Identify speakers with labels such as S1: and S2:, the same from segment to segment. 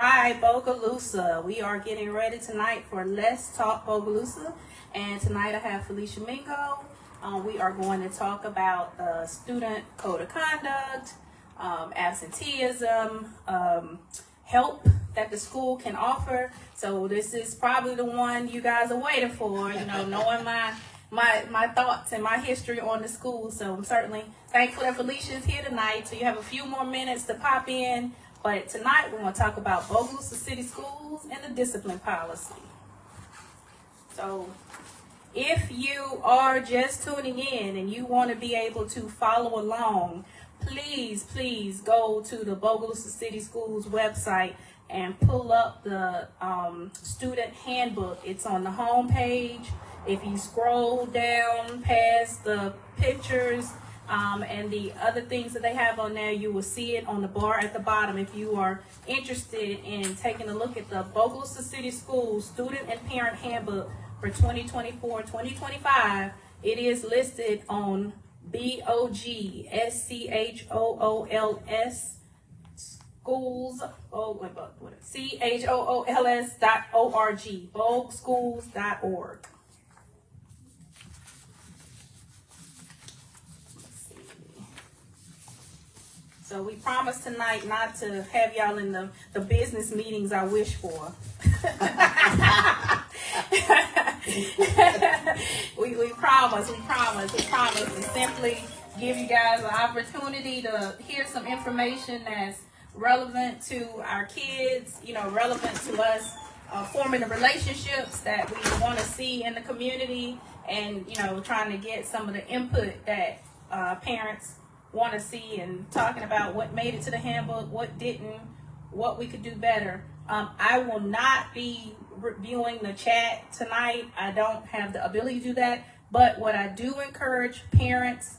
S1: Hi, Bogalusa. We are getting ready tonight for Let's Talk Bogalusa. And tonight I have Phlesher Mingo. We are going to talk about student code of conduct, absenteeism, help that the school can offer. So this is probably the one you guys are waiting for, knowing my thoughts and my history on the school. So I'm certainly thankful that Phlesher is here tonight. So you have a few more minutes to pop in. But tonight we're going to talk about Bogalusa City Schools and the discipline policy. So if you are just tuning in and you want to be able to follow along, please go to the Bogalusa City Schools website and pull up the student handbook. It's on the home page. If you scroll down past the pictures and the other things that they have on there, you will see it on the bar at the bottom. If you are interested in taking a look at the Bogalusa City Schools Student and Parent Handbook for 2024-2025, it is listed on BOGSCHOOLS schools, CHOOLS.org, bogeschools.org. So we promise tonight not to have y'all in the business meetings I wish for. we promise to simply give you guys an opportunity to hear some information that's relevant to our kids, relevant to us forming the relationships that we want to see in the community, and trying to get some of the input that parents want to see, and talking about what made it to the handbook, what didn't, what we could do better. I will not be reviewing the chat tonight. I don't have the ability to do that. But what I do encourage parents,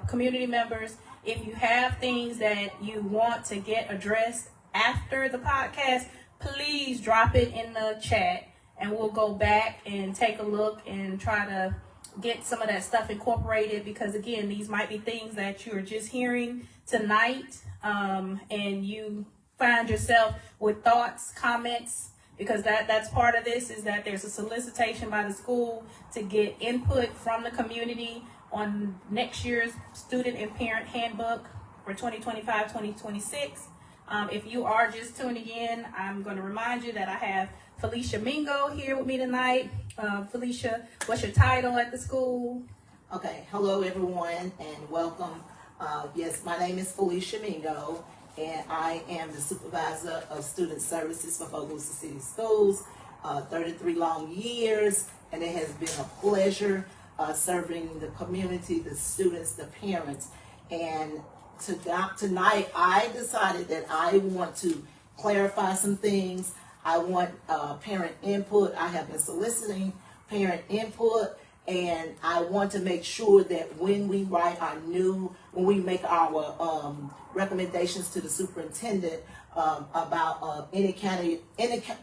S1: community members, if you have things that you want to get addressed after the podcast, please drop it in the chat and we'll go back and take a look and try to get some of that stuff incorporated, because again, these might be things that you're just hearing tonight, and you find yourself with thoughts, comments, because that's part of this, is that there's a solicitation by the school to get input from the community on next year's student and parent handbook for 2025-2026. If you are just tuning in, I'm going to remind you that I have Phlesher Mingo here with me tonight. Phlesher, what's your title at the school?
S2: Okay, hello everyone and welcome. Yes, my name is Phlesher Mingo and I am the Supervisor of Student Services for Bogalusa City Schools. 33 long years, and it has been a pleasure serving the community, the students, the parents. And tonight I decided that I want to clarify some things. I want parent input. I have been soliciting parent input, and I want to make sure that when we when we make our recommendations to the superintendent about any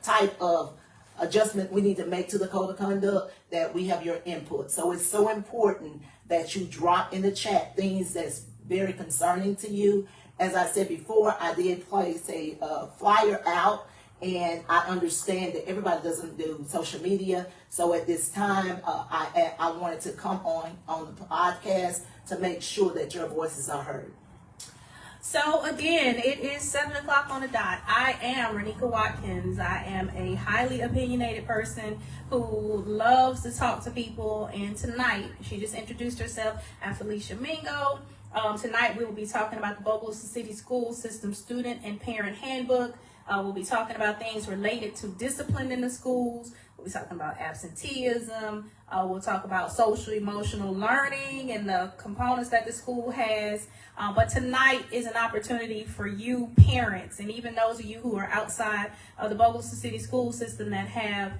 S2: type of adjustment we need to make to the code of conduct, that we have your input. So it's so important that you drop in the chat things that's very concerning to you. As I said before, I did place a flyer out, and I understand that everybody doesn't do social media. So at this time, I wanted to come on the podcast to make sure that your voices are heard.
S1: So again, it is 7 o'clock on the dot. I am Roniqua Watkins. I am a highly opinionated person who loves to talk to people. And tonight, she just introduced herself as Phlesher Mingo. Tonight we will be talking about the Bogalusa City School System Student and Parent Handbook. We'll be talking about things related to discipline in the schools. We'll be talking about absenteeism. We'll talk about social emotional learning and the components that the school has. But tonight is an opportunity for you parents, and even those of you who are outside of the Bogalusa City School System, that have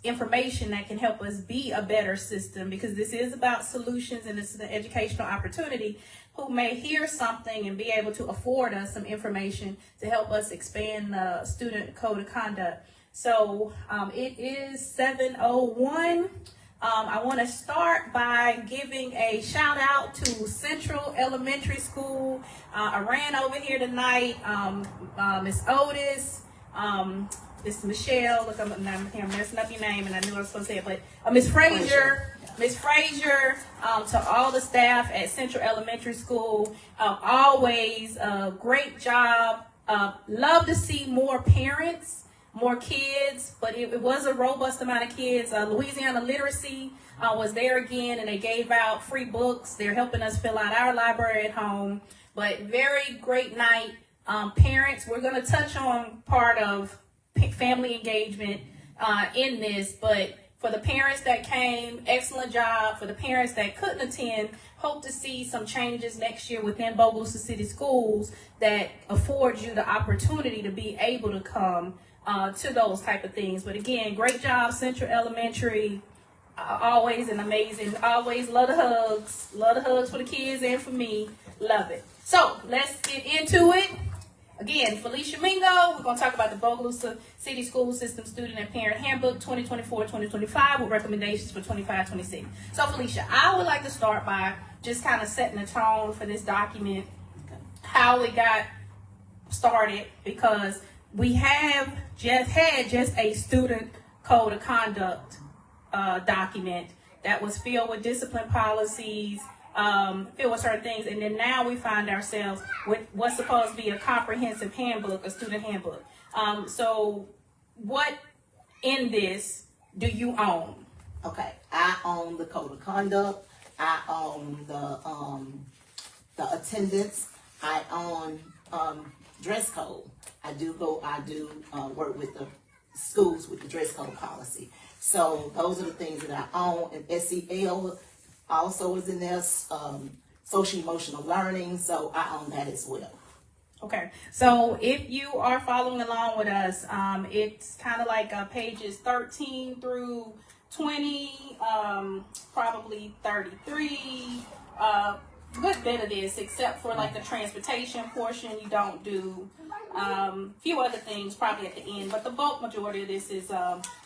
S1: information that can help us be a better system, because this is about solutions and this is an educational opportunity, who may hear something and be able to afford us some information to help us expand the student code of conduct. So it is 7:01. I want to start by giving a shout out to Central Elementary School. I ran over here tonight. Miss Otis, This Michelle, look, I'm messing up your name, and I knew I was supposed to say it, but Miss Frazier, to all the staff at Central Elementary School, always great job. Love to see more parents, more kids, but it was a robust amount of kids. Louisiana Literacy was there again, and they gave out free books. They're helping us fill out our library at home, but very great night. Parents, we're going to touch on part of family engagement in this, but for the parents that came, excellent job. For the parents that couldn't attend, hope to see some changes next year within Bogalusa City Schools that afford you the opportunity to be able to come to those type of things. But again, great job, Central Elementary. Always an amazing, always love the hugs for the kids and for me. Love it. So let's get into it. Again, Phlesher Mingo, we're going to talk about the Bogalusa City School System Student and Parent Handbook 2024-2025 with recommendations for 25-26. So, Phlesher, I would like to start by just kind of setting the tone for this document, how it got started, because we have just a student code of conduct document that was filled with discipline policies, filled with certain things, and then now we find ourselves with what's supposed to be a comprehensive handbook, a student handbook. So what in this do you own?
S2: Okay, I own the code of conduct. I own the attendance. I own dress code. I do work with the schools with the dress code policy. So those are the things that I own. And SEL also is in there, social emotional learning, so I own that as well.
S1: Okay, so if you are following along with us, it's kind of like pages 13 through 20, probably 33, good bit of this, except for like the transportation portion, you don't do few other things probably at the end, but the bulk majority of this is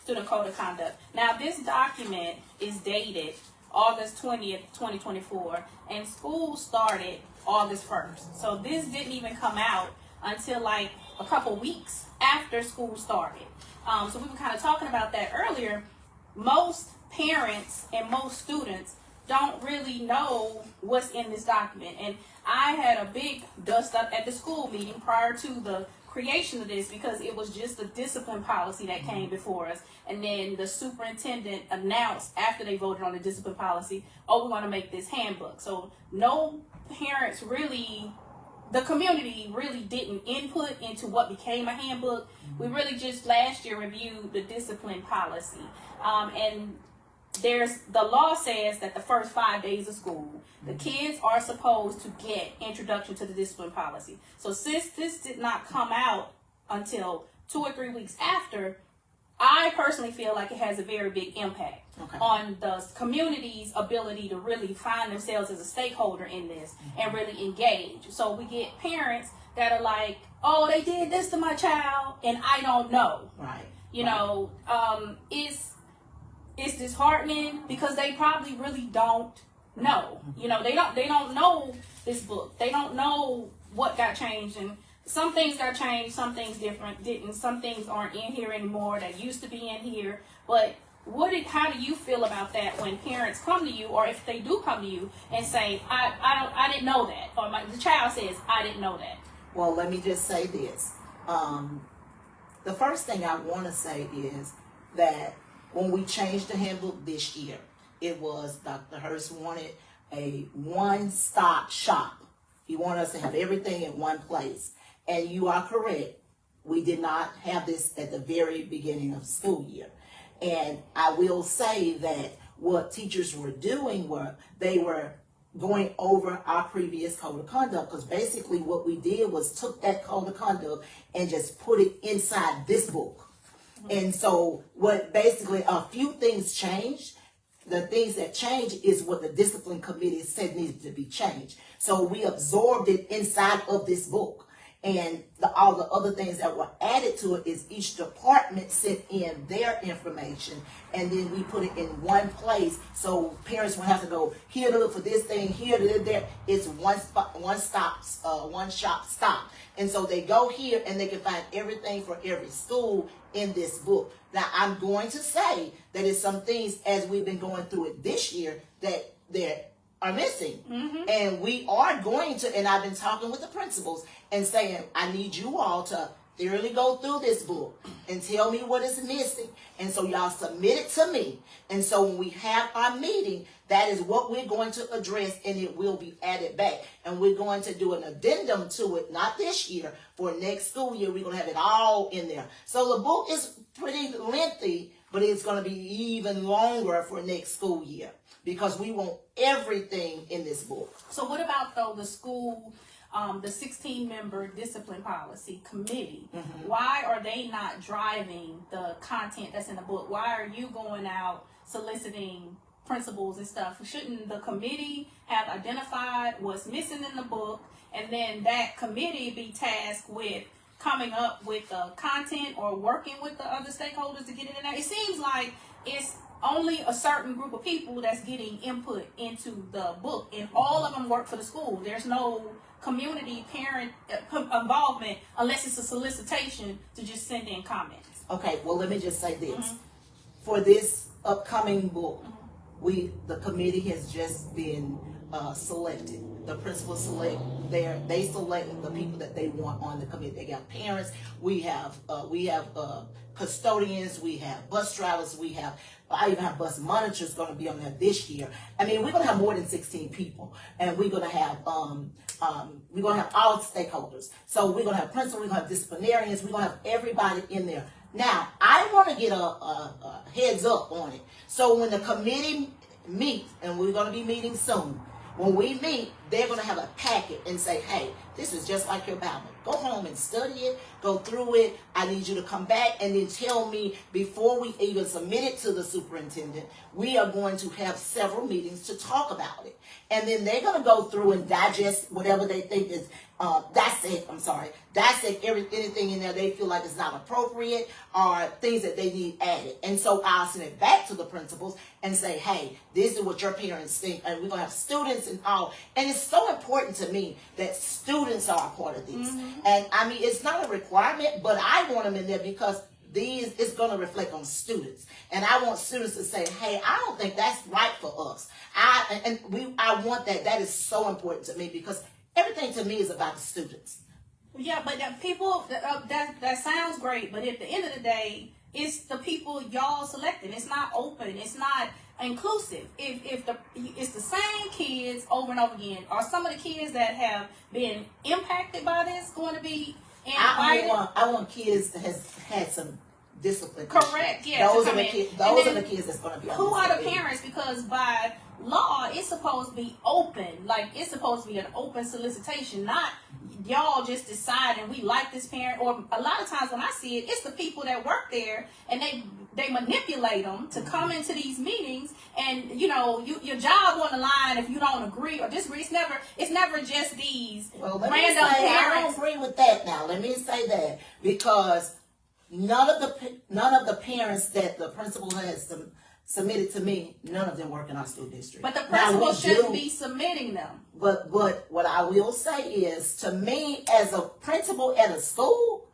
S1: student code of conduct. Now this document is dated August 20th, 2024, and school started August 1st. So this didn't even come out until like a couple weeks after school started. So we were kind of talking about that earlier. Most parents and most students don't really know what's in this document. And I had a big dust up at the school meeting prior to the creation of this, because it was just a discipline policy that came before us, and then the superintendent announced after they voted on the discipline policy, oh, we want to make this handbook. So no parents really, the community really didn't input into what became a handbook. We really just last year reviewed the discipline policy, and the law says that the first 5 days of school, the kids are supposed to get introduction to the discipline policy. So since this did not come out until 2 or 3 weeks after, I personally feel like it has a very big impact on the community's ability to really find themselves as a stakeholder in this and really engage. So we get parents that are like, oh, they did this to my child and I don't know.
S2: Right.
S1: You know, it's disheartening because they probably really don't know. You know, they don't know this book. They don't know what got changed, and some things got changed, some things didn't. Some things aren't in here anymore that used to be in here. But how do you feel about that when parents come to you, or if they do come to you and say, I didn't know that, or the child says, I didn't know that?
S2: Well, let me just say this. The first thing I want to say is that when we changed the handbook this year, it was Dr. Hurst wanted a one-stop shop. He wanted us to have everything in one place. And you are correct. We did not have this at the very beginning of the school year. And I will say that what teachers were doing they were going over our previous code of conduct, because basically what we did was took that code of conduct and just put it inside this book. And so what basically a few things changed. The things that changed is what the discipline committee said needed to be changed. So we absorbed it inside of this book. And all the other things that were added to it is each department sent in their information, and then we put it in one place, so parents won't have to go here to look for this thing, here to there. It's one shop stop. And so they go here and they can find everything for every school in this book. Now, I'm going to say that it's some things as we've been going through it this year that there are missing. And we are going to, and I've been talking with the principals and saying, I need you all to thoroughly go through this book and tell me what is missing. And so y'all submit it to me. And so when we have our meeting, that is what we're going to address, and it will be added back. And we're going to do an addendum to it, not this year, for next school year. We're going to have it all in there. So the book is pretty lengthy, but it's going to be even longer for next school year because we want everything in this book.
S1: So what about, though, the school, the 16-member discipline policy committee? Why are they not driving the content that's in the book? Why are you going out soliciting principals and stuff? Shouldn't the committee have identified what's missing in the book, and then that committee be tasked with coming up with the content or working with the other stakeholders to get it in there? It seems like it's only a certain group of people that's getting input into the book, and all of them work for the school. There's no community parent involvement unless it's a solicitation to just send in comments.
S2: Okay, well, let me just say this. For this upcoming book, the committee has just been selected. The principals they select the people that they want on the committee. They got parents, we have custodians, we have bus drivers, I even have bus monitors going to be on there this year. I mean, we're going to have more than 16 people, and we're going to have all stakeholders. So we're going to have principals, we're going to have disciplinarians, we're going to have everybody in there. Now, I want to get a heads up on it. So when the committee meets, and we're going to be meeting soon, when we meet, they're going to have a packet and say, hey, this is just like your Bible. Go home and study it, go through it. I need you to come back and then tell me before we even submit it to the superintendent. We are going to have several meetings to talk about it. And then they're going to go through and digest whatever they think is, dissect anything in there they feel like is not appropriate or things that they need added. And so I'll send it back to the principals and say, hey, this is what your parents think. And we're going to have students and all. And it's so important to me that students are a part of this. And I mean, it's not a requirement, but I want them in there because it's going to reflect on students. And I want students to say, hey, I don't think that's right for us. I want that. That is so important to me because everything to me is about the students.
S1: Yeah, but that sounds great. But at the end of the day, it's the people y'all selecting. It's not open. It's not inclusive. If it's the same kids over and over again, are some of the kids that have been impacted by this going to be invited?
S2: I want kids that has had some discipline.
S1: Correct. Yeah.
S2: Those are the kids. Those are the kids that's going to be.
S1: Who are the parents? Because by law, it's supposed to be open. Like, it's supposed to be an open solicitation, not y'all just deciding we like this parent. Or a lot of times when I see it, it's the people that work there and they manipulate them to come into these meetings, and your job on the line if you don't agree or disagree. It's never just these random parents.
S2: I don't agree with that. Now let me say that because none of the parents that the principal has submitted to me, none of them work in our school district.
S1: But the principal shouldn't be submitting them.
S2: But what I will say is, to me, as a principal at a school,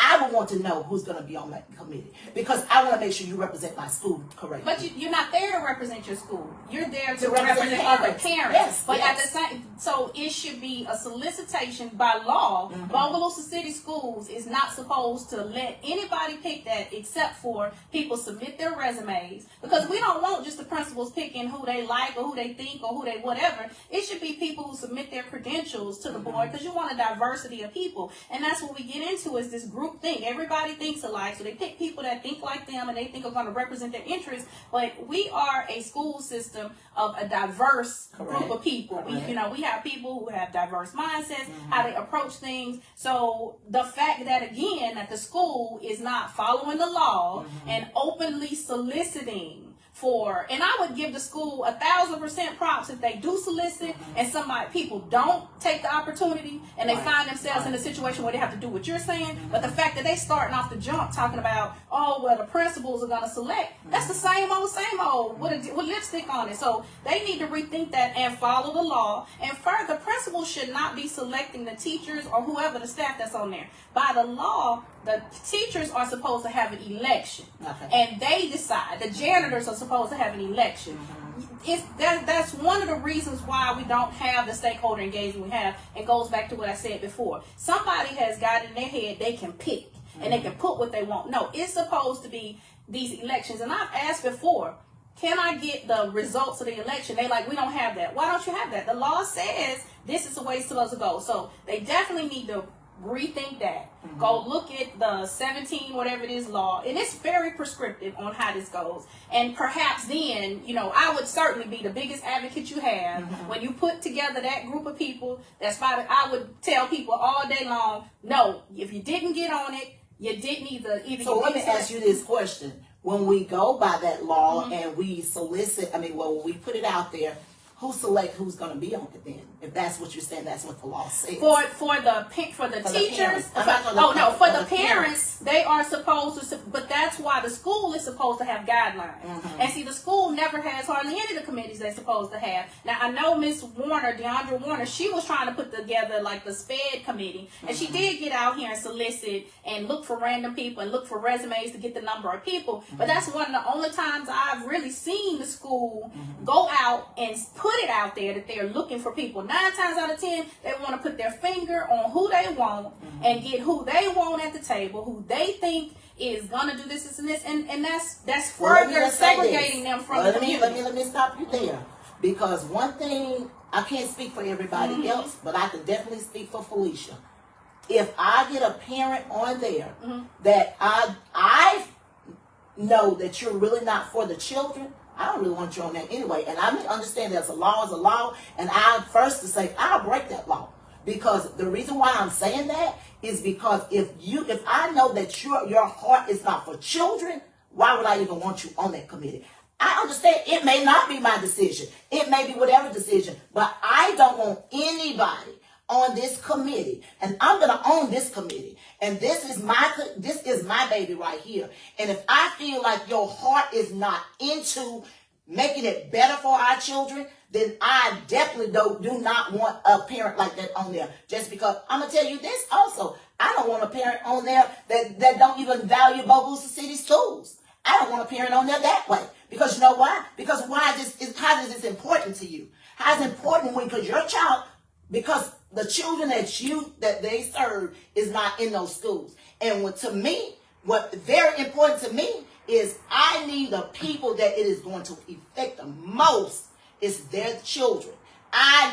S2: I would want to know who's going to be on that committee because I want to make sure you represent my school correctly.
S1: But you're not there to represent your school. You're there to represent other parents.
S2: Yes,
S1: but at the same, so it should be a solicitation by law. Bogalusa City Schools is not supposed to let anybody pick that except for people submit their resumes, because we don't want just the principals picking who they like or who they think or who they whatever. It should be people who submit their credentials to the board, because you want a diversity of people. And that's what we get into, is this group thing. Everybody thinks alike, so they pick people that think like them and they think are going to represent their interests. But we are a school system of a diverse group of people. We have people who have diverse mindsets, how they approach things. So the fact that, again, that the school is not following the law and openly soliciting and I would give the school 1,000% props if they do solicit and people don't take the opportunity and they find themselves in a situation where they have to do what you're saying. But the fact that they starting off the jump talking about, oh, well, the principals are going to select, that's the same old with lipstick on it. So they need to rethink that and follow the law. And further, principals should not be selecting the teachers or whoever the staff that's on there. By the law, the teachers are supposed to have an election, and they decide. The janitors are supposed to have an election. That's one of the reasons why we don't have the stakeholder engagement we have. It goes back to what I said before. Somebody has got in their head they can pick and they can put what they want. No, it's supposed to be these elections. And I've asked before, can I get the results of the election? They like, we don't have that. Why don't you have that? The law says this is the way it's supposed to go. So they definitely need to rethink that. Go look at the 17 whatever it is law, and it's very prescriptive on how this goes. And perhaps then, I would certainly be the biggest advocate you have when you put together that group of people. I would tell people all day long, no, if you didn't get on it, you didn't either.
S2: So let me ask you this question: when we go by that law and we solicit, when we put it out there, who select who's going to be on it then? If that's what you're saying, that's what the law says.
S1: For the teachers, for the parents, they are supposed to. But that's why the school is supposed to have guidelines. And see, the school never has hardly any of the committees they're supposed to have. Now I know Miss Warner, Deandra Warner, she was trying to put together like the SPED committee, and she did get out here and solicit and look for random people and look for resumes to get the number of people. But that's one of the only times I've really seen the school go out and put it out there that they're looking for people. 9 times out of 10, they want to put their finger on who they want and get who they want at the table, who they think is gonna do this and this, and that's further segregating them from the community.
S2: Let me stop you there, because one thing, I can't speak for everybody else, but I can definitely speak for Phlesher. If I get a parent on there that I know that you're really not for the children, I don't really want you on that anyway. And I understand that a law is a law, and I'm first to say I'll break that law. Because the reason why I'm saying that is because if I know that your heart is not for children, why would I even want you on that committee? I understand it may not be my decision. It may be whatever decision, but I don't want anybody on this committee, and I'm going to own this committee, and this is my baby right here. And if I feel like your heart is not into making it better for our children, then I definitely do not want a parent like that on there. Just because I'm going to tell you this also, I don't want a parent on there that don't even value Bogalusa City Schools. I don't want a parent on there that way. Because you know why? Because how is this important to you? How is it important because your child, because the children that they serve is not in those schools. And what's very important to me is I need the people that it is going to affect the most is their children. I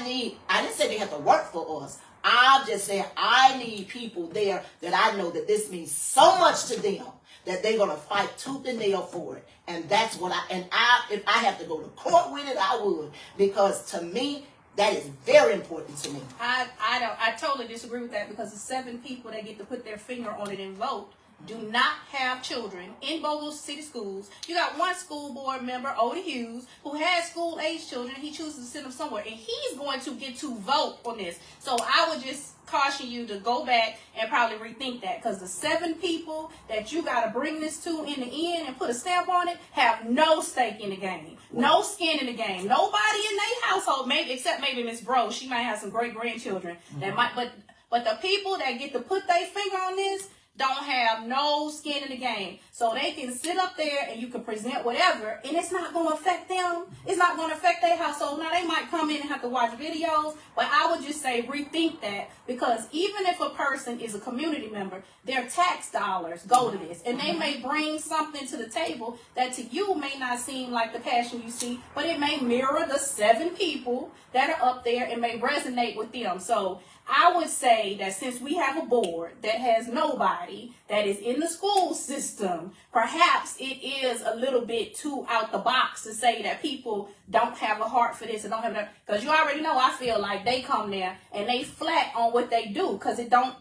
S2: didn't say they have to work for us. I'm just saying I need people there that I know that this means so much to them that they're going to fight tooth and nail for it. And that's what if I have to go to court with it, I would. Because to me, that is very important to me.
S1: I totally disagree with that, because the 7 people that get to put their finger on it and vote do not have children in Bogalusa City Schools. You got one school board member, Odie Hughes, who has school-age children. He chooses to send them somewhere, and he's going to get to vote on this. So I would just caution you to go back and probably rethink that, because the 7 people that you got to bring this to in the end and put a stamp on it have no stake in the game, no skin in the game. Nobody in their household, maybe except maybe Miss Bro, she might have some great grandchildren that might, but the people that get to put their finger on this don't have no skin in the game. So they can sit up there and you can present whatever, and it's not going to affect them. It's not going to affect their household. Now, they might come in and have to watch videos, but I would just say rethink that, because even if a person is a community member, their tax dollars go to this, and they may bring something to the table that to you may not seem like the passion you see, but it may mirror the 7 people that are up there and may resonate with them. So I would say that since we have a board that has nobody that is in the school system, perhaps it is a little bit too out the box to say that people don't have a heart for this and don't have that. Because you already know, I feel like they come there and they flat on what they do, because it don't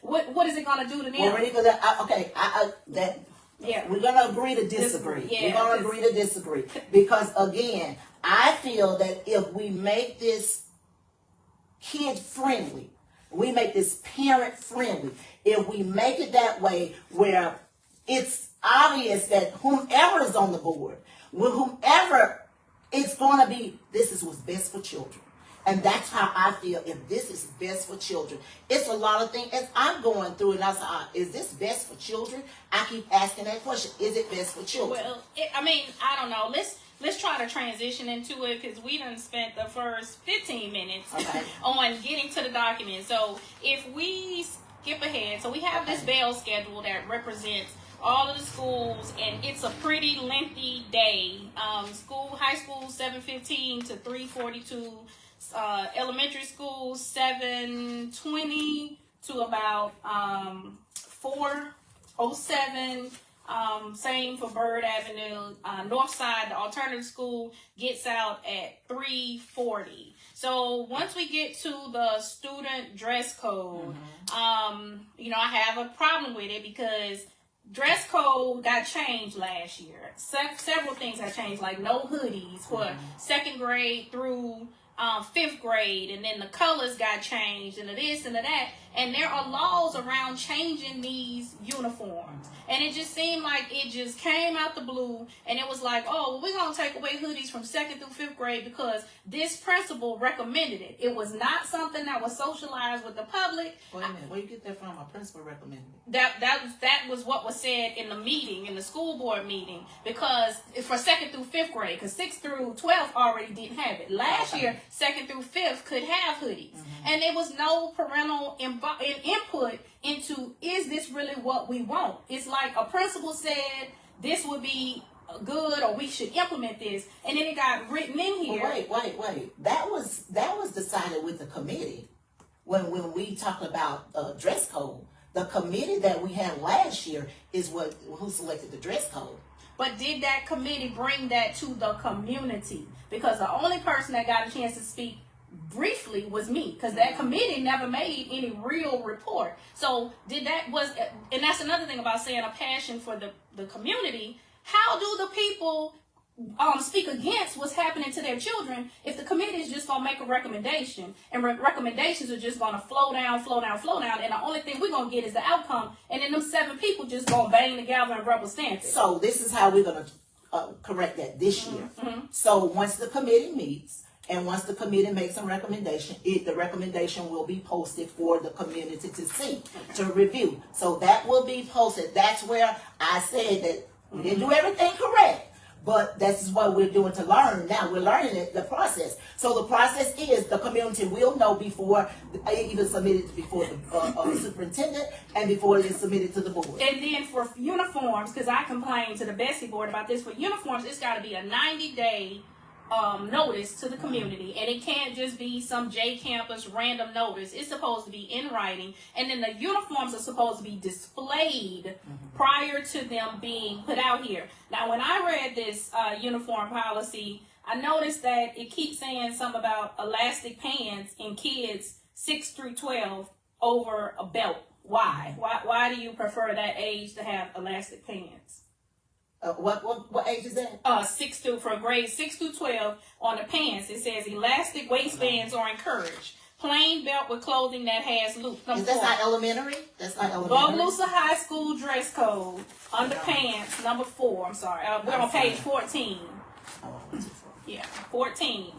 S1: what is it going to do to them?
S2: Well,
S1: Yeah.
S2: We're going to agree to disagree.
S1: Yeah,
S2: we're going to agree to disagree. Because, again, I feel that if we make this kid-friendly, we make this parent-friendly, if we make it that way where it's obvious that whomever is on the board, with whomever, it's going to be, this is what's best for children. And that's how I feel. If this is best for children, it's a lot of things. As I'm going through and I say, is this best for children? I keep asking that question. Is it best for children?
S1: Well, I don't know. Let's try to transition into it because we done spent the first 15 minutes on getting to the document. So if we skip ahead, so we have this bell schedule that represents all of the schools, and it's a pretty lengthy day. High school 7:15 to 3:42. Elementary school 7:20 to about 4:07. Same for Bird Avenue. North Side, the alternative school gets out at 3:40. So once we get to the student dress code, I have a problem with it because dress code got changed last year. Several things have changed, like no hoodies for second grade through 5th grade, and then the colors got changed, and the this and the that, and there are laws around changing these uniforms, and it just seemed like it just came out the blue, and it was like, oh, well, we're going to take away hoodies from 2nd through 5th grade because this principal recommended it. It was not something that was socialized with the public.
S2: Wait a minute, where you get that from? A principal recommended it.
S1: That was what was said in the meeting, in the school board meeting, because for 2nd through 5th grade, because 6th through 12th already didn't have it. Last year, 2nd through 5th could have hoodies, and there was no parental input into, is this really what we want? It's like a principal said this would be good, or we should implement this, and then it got written in here.
S2: Well, wait. That was decided with the committee when we talked about dress code. The committee that we had last year is who selected the dress code.
S1: But did that committee bring that to the community? Because the only person that got a chance to speak briefly was me, because that committee never made any real report. So and that's another thing about saying a passion for the community. How do the people speak against what's happening to their children if the committee is just gonna make a recommendation, and recommendations are just gonna flow down, and the only thing we're gonna get is the outcome, and then them 7 people just gonna bang together and rubber stamp it.
S2: So this is how we're gonna correct that this year. So once the committee meets, and once the committee makes a recommendation, the recommendation will be posted for the community to see, to review. So that will be posted. That's where I said that we didn't do everything correct, but this is what we're doing to learn. Now we're learning the process. So the process is the community will know before even submitted before the superintendent and before it is submitted to the board.
S1: And then for uniforms, because I complained to the Bessie board about this, for uniforms, it's got to be a 90-day notice to the community, and it can't just be some J campus random notice. It's supposed to be in writing, and then the uniforms are supposed to be displayed prior to them being put out here. Now, when I read this uniform policy, I noticed that it keeps saying something about elastic pants in kids 6 through 12 over a belt. Why? Why do you prefer that age to have elastic pants?
S2: What age is that?
S1: For grades 6 through 12 on the pants, it says elastic waistbands are encouraged. Plain belt with clothing that has loop.
S2: Is that not elementary? That's not elementary.
S1: Bogalusa High School dress code underpants number 4. I'm sorry. We're on page 14. Yeah, 14.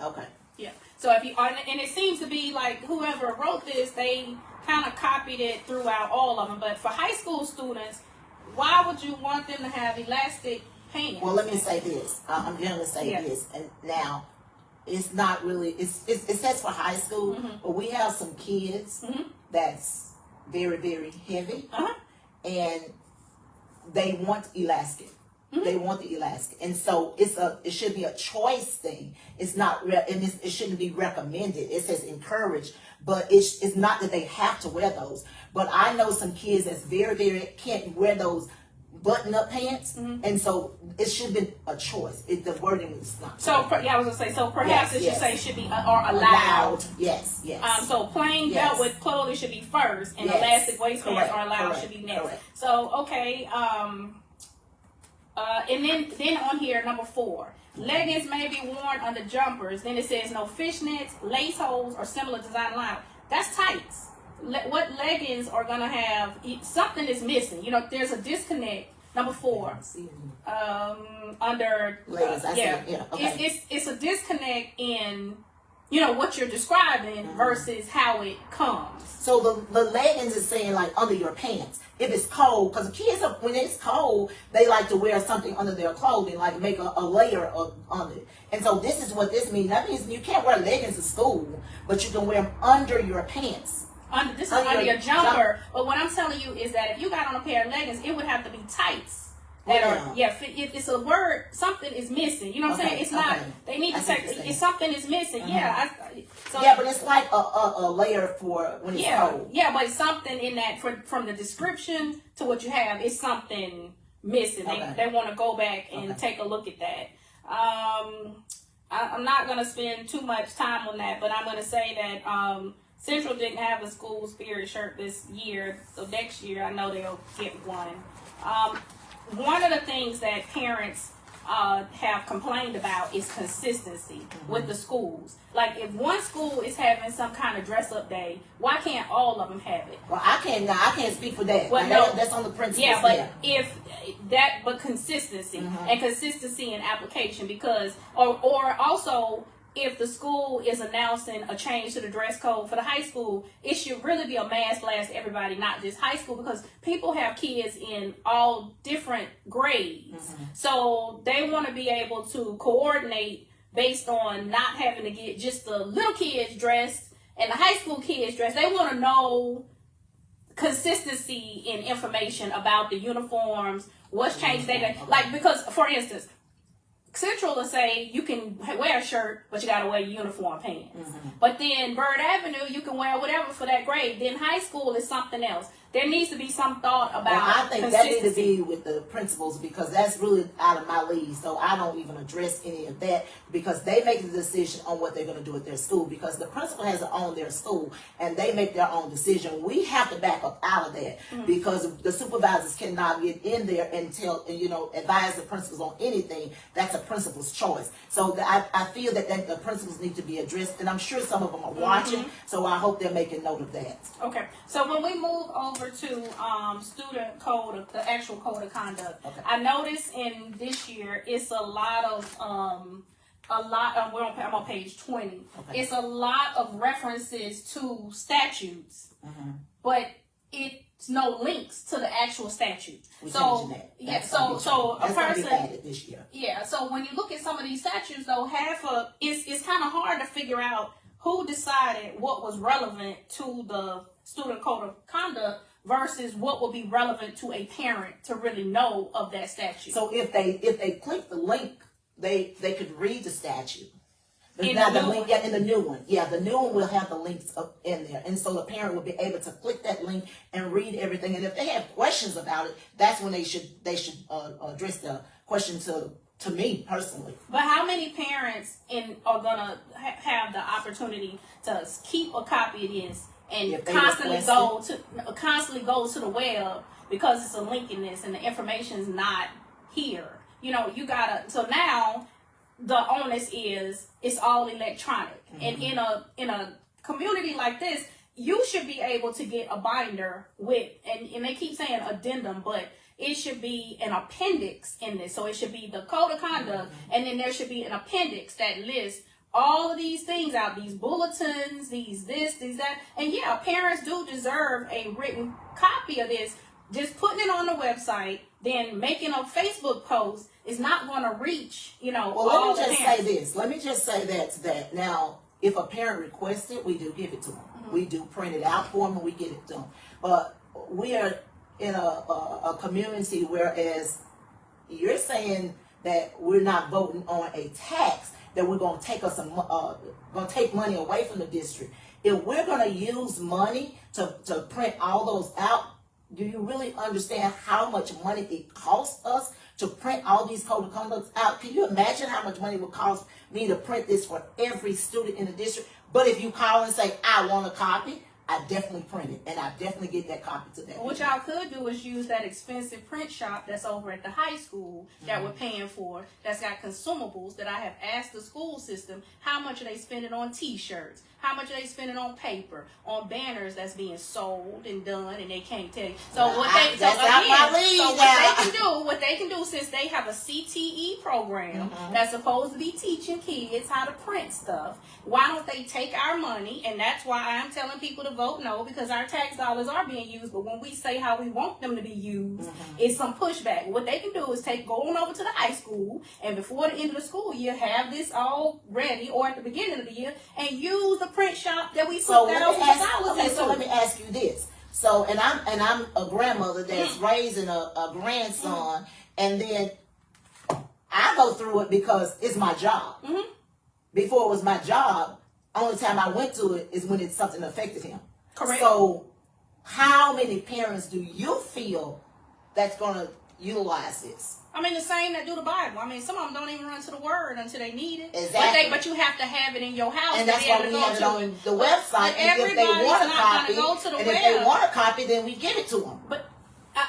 S2: Okay.
S1: Yeah. So if you and it seems to be like whoever wrote this, they kind of copied it throughout all of them. But for high school students, why would you want them to have elastic pants?
S2: Well, let me say this. I'm going to say this, and now it's not really. It says for high school, but we have some kids that's very, very heavy, and they want elastic. They want the elastic, and so it should be a choice thing. It's not, and it shouldn't be recommended. It says encouraged, but it's not that they have to wear those. But I know some kids that's very, very can't wear those button-up pants, and so it should be a choice. The wording is not.
S1: So I was gonna say. So perhaps it should say should be or allowed.
S2: Yes.
S1: So plain belt with clothing should be first, and elastic waistbands are allowed should be next.
S2: Correct.
S1: So okay. And then on here, number 4, leggings may be worn under jumpers. Then it says no fishnets, lace holes, or similar design line. That's tights. What leggings are gonna have? Something is missing. You know, there's a disconnect. Number 4, under
S2: leggings. Okay.
S1: It's a disconnect in, you know, what you're describing versus how it comes.
S2: So the leggings is saying like under your pants. If it's cold, because kids, when it's cold, they like to wear something under their clothing, like make a layer under it. And so this is what this means. That means you can't wear leggings to school, but you can wear them under your pants.
S1: This is under your jumper. But what I'm telling you is that if you got on a pair of leggings, it would have to be tights. It's a word. Something is missing. You know what I'm saying? It's not. They need to say if something is missing.
S2: But it's like a layer for when it's cold.
S1: Yeah, but something in that from the description to what you have is something missing. They want to go back and take a look at that. I'm not gonna spend too much time on that, but I'm gonna say that Central didn't have a school spirit shirt this year, so next year I know they'll get one. One of the things that parents have complained about is consistency with the schools. Like if one school is having some kind of dress up day, why can't all of them have it?
S2: Well, I can't speak for that.
S1: Well,
S2: that's on the principals.
S1: Yeah, but but consistency and consistency in application, because or also, if the school is announcing a change to the dress code for the high school, it should really be a mass blast to everybody, not just high school, because people have kids in all different grades. So they want to be able to coordinate based on not having to get just the little kids dressed and the high school kids dressed. They want to know consistency in information about the uniforms, what's changed. Like, because, for instance, Central will say you can wear a shirt, but you got to wear uniform pants. But then Bird Avenue, you can wear whatever for that grade. Then high school is something else. There needs to be some thought about
S2: I think that needs to be with the principals, because that's really out of my league. So I don't even address any of that, because they make the decision on what they're going to do at their school, because the principal has to own their school and they make their own decision. We have to back up out of that, because the supervisors cannot get in there and tell, advise the principals on anything. That's a principal's choice. So I feel that the principals need to be addressed, and I'm sure some of them are watching, so I hope they're making note of that.
S1: Okay, so when we move over to student code, the actual code of conduct, I noticed in this year it's a lot of I'm on page 20. It's a lot of references to statutes, but it's no links to the actual statute. So a person
S2: this year.
S1: Yeah. So when you look at some of these statutes, though, it's kind of hard to figure out who decided what was relevant to the student code of conduct versus what would be relevant to a parent to really know of that statute.
S2: So if they click the link, they could read the statute.
S1: In
S2: the new one. Yeah, the new one will have the links up in there. And so the parent will be able to click that link and read everything. And if they have questions about it, that's when they should address the question to me personally.
S1: But how many parents are gonna have the opportunity to keep a copy of this and constantly go to the web because it's a link in this and the information is not here? You gotta. So now the onus is it's all electronic, and in a community like this, you should be able to get a binder with, and they keep saying addendum, but it should be an appendix in this. So it should be the code of conduct, and then there should be an appendix that lists all of these things out, these bulletins, these that. And yeah, parents do deserve a written copy of this. Just putting it on the website, then making a Facebook post is not going to reach, all the parents.
S2: Let me just say that now, if a parent requests it, we do give it to them. We do print it out for them and we get it to them. But we are in a community, whereas you're saying that we're not voting on a tax, that we're going to take money away from the district. If we're going to use money to print all those out, do you really understand how much money it costs us to print all these code of conducts out? Can you imagine how much money it would cost me to print this for every student in the district? But if you call and say, I want a copy, I definitely print it, and I definitely get that copy to that.
S1: What y'all could do is use that expensive print shop that's over at the high school that we're paying for, that's got consumables, that I have asked the school system, how much are they spending on t-shirts? How much are they spending on paper, on banners that's being sold and done, and they can't tell you. So
S2: Well,
S1: what they
S2: that's not my lead
S1: so
S2: now.
S1: what they can do, since they have a CTE program that's supposed to be teaching kids how to print stuff, why don't they take our money? And that's why I'm telling people to vote no, because our tax dollars are being used. But when we say how we want them to be used, it's some pushback. What they can do is go on over to the high school, and before the end of the school year, have this all ready, or at the beginning of the year, and use the print shop that we put
S2: So
S1: thousands of dollars into.
S2: so let me ask you this. So, and I'm a grandmother that's raising a grandson, and then I go through it because it's my job. Before it was my job, only time I went to it is when it's something affected him.
S1: Correct.
S2: So, how many parents do you feel that's going to utilize this?
S1: I mean, the same that do the Bible. I mean, some of them don't even run to the Word until they need it.
S2: Exactly.
S1: But you have to have it in your house.
S2: And that's why we have it on the website. And if they want a copy, if they want a copy, then we give it to them.
S1: But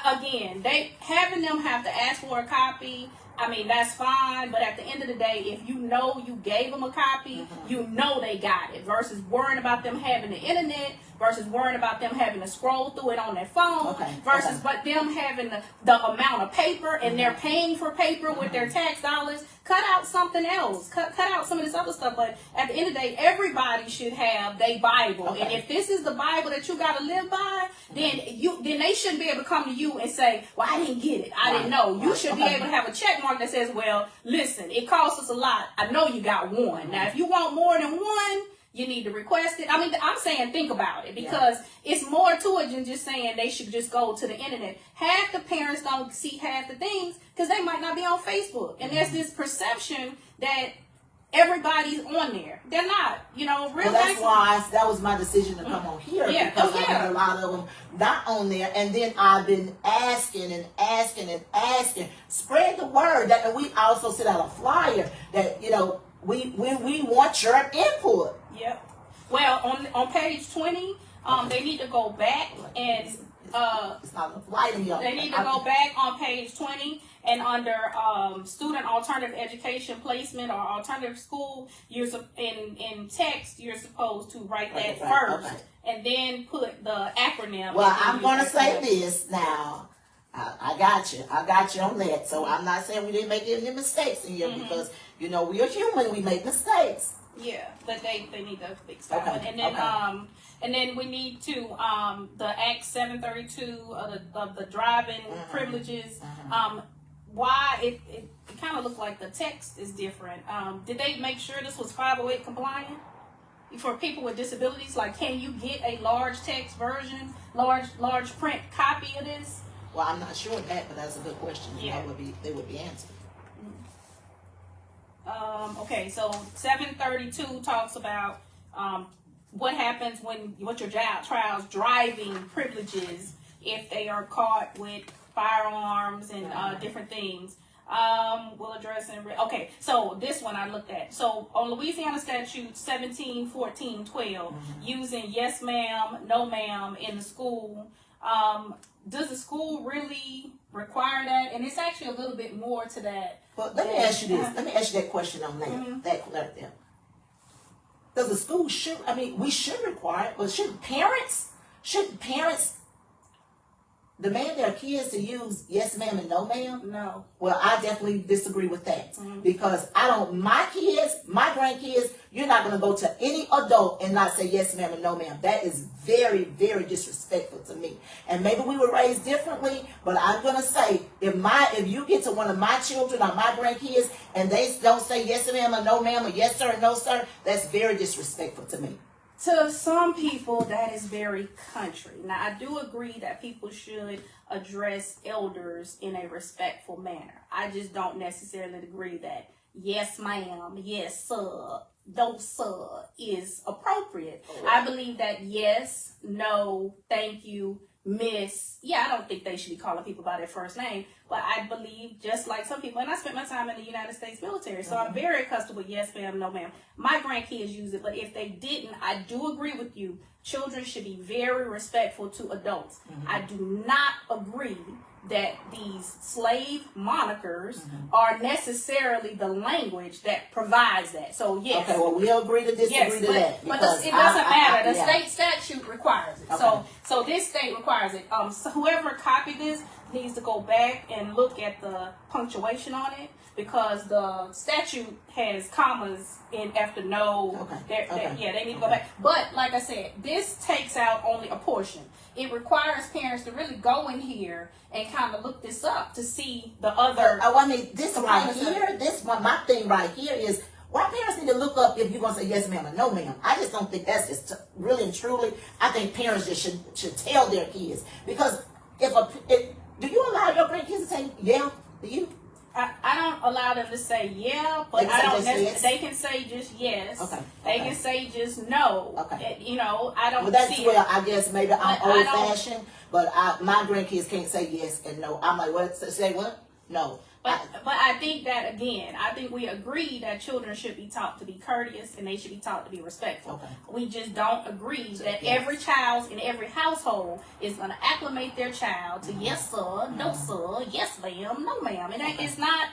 S1: again, having them have to ask for a copy, I mean, that's fine. But at the end of the day, if you know you gave them a copy, you know they got it. Versus worrying about them having the internet, versus worrying about them having to scroll through it on their phone, versus but them having the amount of paper, and they're paying for paper with their tax dollars. Cut out something else. Cut out some of this other stuff. But at the end of the day, everybody should have their Bible. And if this is the Bible that you got to live by, then they shouldn't be able to come to you and say, well, I didn't get it. I didn't know. You should be able to have a check mark that says, well, listen, it costs us a lot. I know you got one. Now, if you want more than one, you need to request it. I mean, I'm saying think about it, because it's more to it than just saying they should just go to the internet. Half the parents don't see half the things because they might not be on Facebook. And there's this perception that everybody's on there. They're not, real.
S2: Well, that's why that was my decision to come on here, because I had a lot of them not on there. And then I've been asking and asking and asking. Spread the word. And we also sent out a flyer that, we want your input.
S1: Yep. Well, on page 20, they need to go back and
S2: it's not lighting up.
S1: They need to go back on page 20 and under student alternative education placement or alternative school. In text, you're supposed to write that first, and then put the acronym.
S2: Well, I'm gonna say this now. I got you on that. So I'm not saying we didn't make any mistakes in here, because we are human. We make mistakes.
S1: Yeah, but they need to fix that one. And then we need to the Act 732 of the driving privileges. Why it kind of looked like the text is different. Did they make sure this was 508 compliant for people with disabilities? Like, can you get a large text version, large print copy of this?
S2: Well, I'm not sure of that, but that's a good question.
S1: Yeah.
S2: They would be answered.
S1: Okay, so 732 talks about what happens what your child's driving privileges if they are caught with firearms and different things. We'll address okay, so this one I looked at. So on Louisiana statute 1714-12, using yes ma'am, no ma'am in the school, does the school really require that? And it's actually a little bit more to that.
S2: But let me ask you this. Let me ask you that question on that. That there. Does the school we should require it, but shouldn't parents demand their kids to use yes ma'am and no ma'am?
S1: No.
S2: Well, I definitely disagree with that, because my grandkids, you're not going to go to any adult and not say yes ma'am and no ma'am. That is very, very disrespectful to me. And maybe we were raised differently, but I'm going to say, if you get to one of my children or my grandkids and they don't say yes ma'am or no ma'am or yes sir or no sir, that's very disrespectful to me.
S1: To some people, that is very country. Now, I do agree that people should address elders in a respectful manner. I just don't necessarily agree that yes, ma'am, yes, sir, no, sir is appropriate. I believe that yes, no, thank you, Miss, I don't think they should be calling people by their first name, but I believe just like some people, and I spent my time in the United States military, so I'm very accustomed with yes ma'am, no ma'am. My grandkids use it, but if they didn't, I do agree with you. Children should be very respectful to adults. I do not agree that these slave monikers are necessarily the language that provides that. So yes.
S2: Okay, well, we'll agree to disagree to that.
S1: But it doesn't matter. The state statute requires it.
S2: Okay.
S1: So this state requires it. So whoever copied this needs to go back and look at the punctuation on it, because the statute has commas in after no.
S2: Okay.
S1: They need to go back. But like I said, this takes out only a portion. It requires parents to really go in here and kind of look this up to see the other.
S2: I mean, this right here, this one, my thing right here is why parents need to look up if you're going to say yes ma'am or no ma'am. I just don't think that's just really and truly. I think parents just should tell their kids, because do you allow your grandkids to say yeah? Do you?
S1: I don't allow them to say yeah, but I don't necessarily. Yes. They can say just yes.
S2: Okay.
S1: They can say just no.
S2: Okay.
S1: I don't.
S2: Well, that's
S1: see
S2: where
S1: it.
S2: I guess maybe I'm old fashioned, but my grandkids can't say yes and no. I'm like, what? Say what? No.
S1: But I think that, again, we agree that children should be taught to be courteous and they should be taught to be respectful.
S2: Okay.
S1: We just don't agree that every child in every household is going to acclimate their child to yes sir, no sir, yes ma'am, no ma'am. And it's not,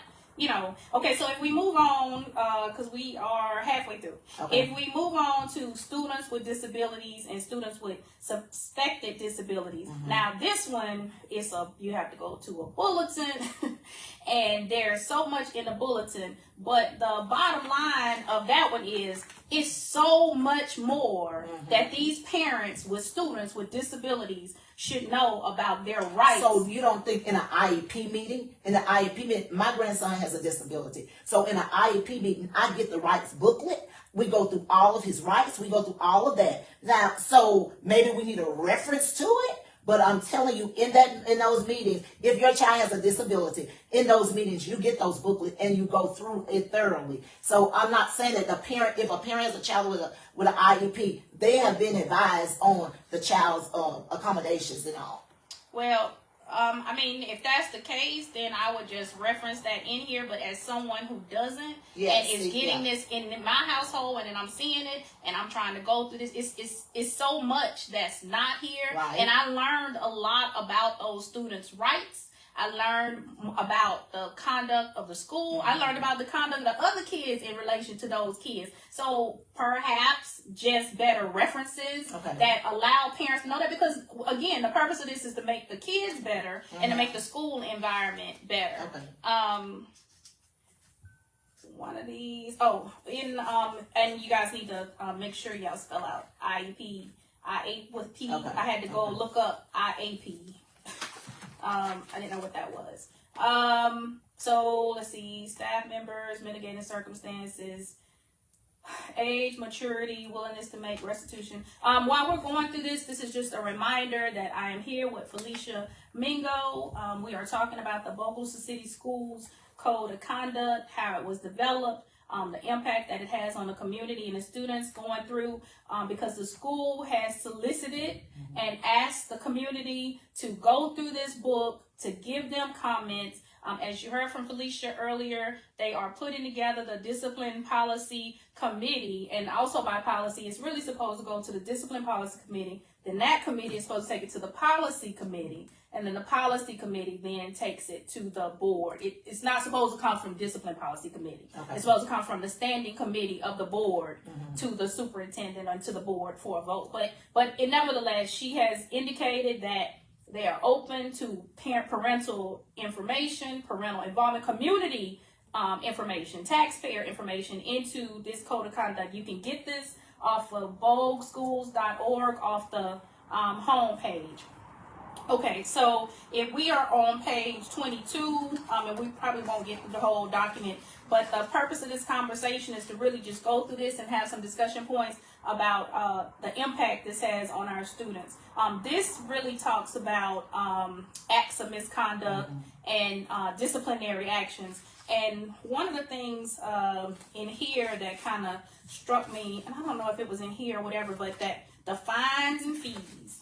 S1: Okay, so if we move on, because we are halfway through. Okay. If we move on to students with disabilities and students with suspected disabilities. Now, this one is you have to go to a bulletin, and there's so much in the bulletin, but the bottom line of that one is it's so much more that these parents with students with disabilities should know about their rights.
S2: So you don't think in an IEP meeting, my grandson has a disability. So in an IEP meeting, I get the rights booklet. We go through all of his rights. We go through all of that. Now, so maybe we need a reference to it. But I'm telling you, in those meetings, if your child has a disability, in those meetings, you get those booklets and you go through it thoroughly. So I'm not saying that if a parent has a child with an IEP, they have been advised on the child's accommodations and all.
S1: Well, if that's the case, then I would just reference that in here. But as someone who doesn't and is getting this in my household, and then I'm seeing it, and I'm trying to go through this, it's so much that's not here.
S2: Right.
S1: And I learned a lot about those students' rights. I learned about the conduct of the school. I learned about the conduct of the other kids in relation to those kids. So perhaps just better references that allow parents to know that, because again, the purpose of this is to make the kids better and to make the school environment better. One of these, and you guys need to make sure y'all spell out IEP. With P. I had to go look up IAP. I didn't know what that was. So let's see, staff members, mitigating circumstances, age, maturity, willingness to make restitution. While we're going through this is just a reminder that I am here with Phlesher Mingo. We are talking about the Bogalusa City Schools Code of Conduct, how it was developed, the impact that it has on the community and the students going through, because the school has solicited and asked the community to go through this book, to give them comments. As you heard from Phlesher earlier, they are putting together the Discipline Policy Committee, and also by policy, it's really supposed to go to the Discipline Policy Committee. Then that committee is supposed to take it to the Policy Committee, and then the Policy Committee then takes it to the board. It's not supposed to come from Discipline Policy Committee. It's supposed to come from the standing committee of the board to the superintendent and to the board for a vote. But nevertheless, she has indicated that they are open to parental information, parental involvement, community information, taxpayer information into this code of conduct. You can get this off of bogaschools.org off the home page. Okay, so if we are on page 22, and we probably won't get through the whole document, but the purpose of this conversation is to really just go through this and have some discussion points about the impact this has on our students. This really talks about acts of misconduct and disciplinary actions. And one of the things in here that kind of struck me, and I don't know if it was in here or whatever, but that the fines and fees.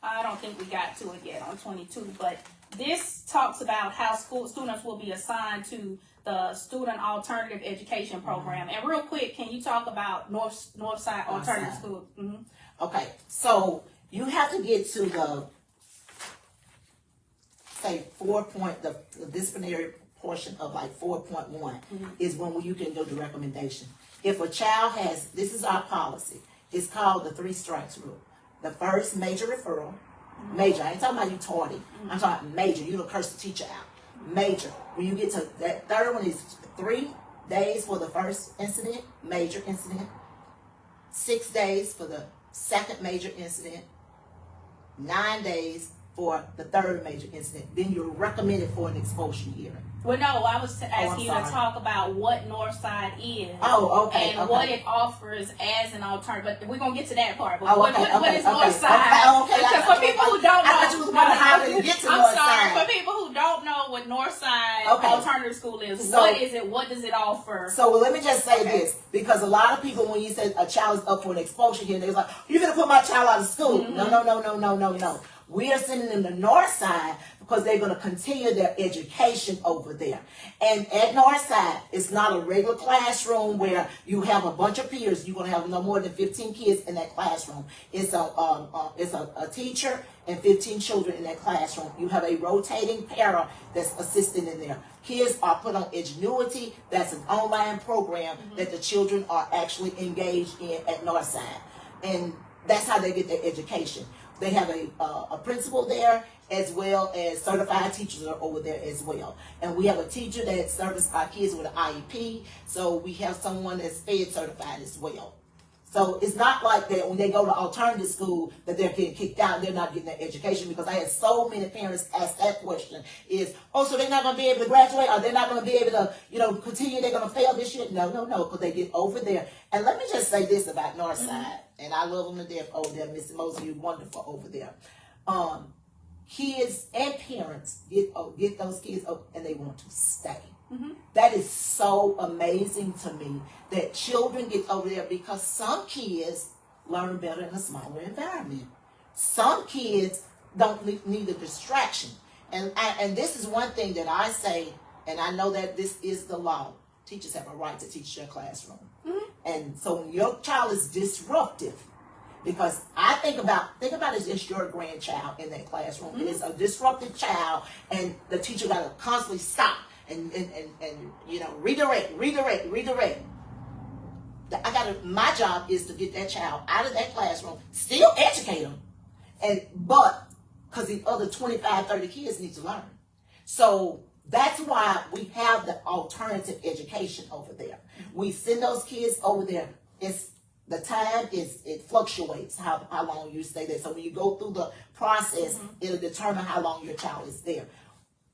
S1: I don't think we got to it yet on 22, but this talks about how school students will be assigned to the Student Alternative Education Program. And real quick, can you talk about Northside Alternative School? Mm-hmm.
S2: Okay, so you have to get to the, say, the disciplinary portion of like 4.1 is when you can go to recommendation. If a child has, this is our policy, it's called the 3 strikes rule. The first, major referral. Major, I ain't talking about you tardy. I'm talking major. You don't curse the teacher out. Major. When you get to that third one is 3 days for the first incident, major incident. 6 days for the second major incident. 9 days for the third major incident. Then you're recommended for an expulsion hearing.
S1: Well, no, I was asking you to talk about what Northside is.
S2: Oh, okay.
S1: And what it offers as an alternative. But we're going to get to that part. But
S2: Oh,
S1: what is Northside?
S2: Okay.
S1: Because for people who don't know.
S2: I thought you was wondering how to get to Northside.
S1: I'm sorry. For people who don't know what Northside Alternative School is,
S2: So,
S1: what is it? What does it offer?
S2: So let me just say this. Because a lot of people, when you say a child is up for an expulsion hearing, they're like, you're going to put my child out of school. No. We are sending them to Northside because they're going to continue their education over there. And at Northside, it's not a regular classroom where you have a bunch of peers. You're going to have no more than 15 kids in that classroom. It's a teacher and 15 children in that classroom. You have a rotating para that's assisting in there. Kids are put on Edgenuity. That's an online program that the children are actually engaged in at Northside. And that's how they get their education. They have a principal there, as well as certified teachers are over there as well. And we have a teacher that services our kids with an IEP. So we have someone that's Fed certified as well. So it's not like that when they go to alternative school that they're getting kicked out and they're not getting their education, because I had so many parents ask that question is, so they're not going to be able to graduate, or they're not going to be able to, continue, they're going to fail this year? No, because they get over there. And let me just say this about Northside, and I love them to death over there. Mr. Mosley, you're wonderful over there. Kids and parents get those kids up and they want to stay. That is so amazing to me that children get over there, because some kids learn better in a smaller environment. Some kids don't need a distraction. And this is one thing that I say, and I know that this is the law. Teachers have a right to teach their classroom. And so when your child is disruptive, because I think about it as your grandchild in that classroom. It's a disruptive child, and the teacher got to constantly stop and redirect. My job is to get that child out of that classroom, still educate them, but because the other 25, 30 kids need to learn. So that's why we have the alternative education over there. We send those kids over there. The time it fluctuates how long you stay there. So when you go through the process, it'll determine how long your child is there.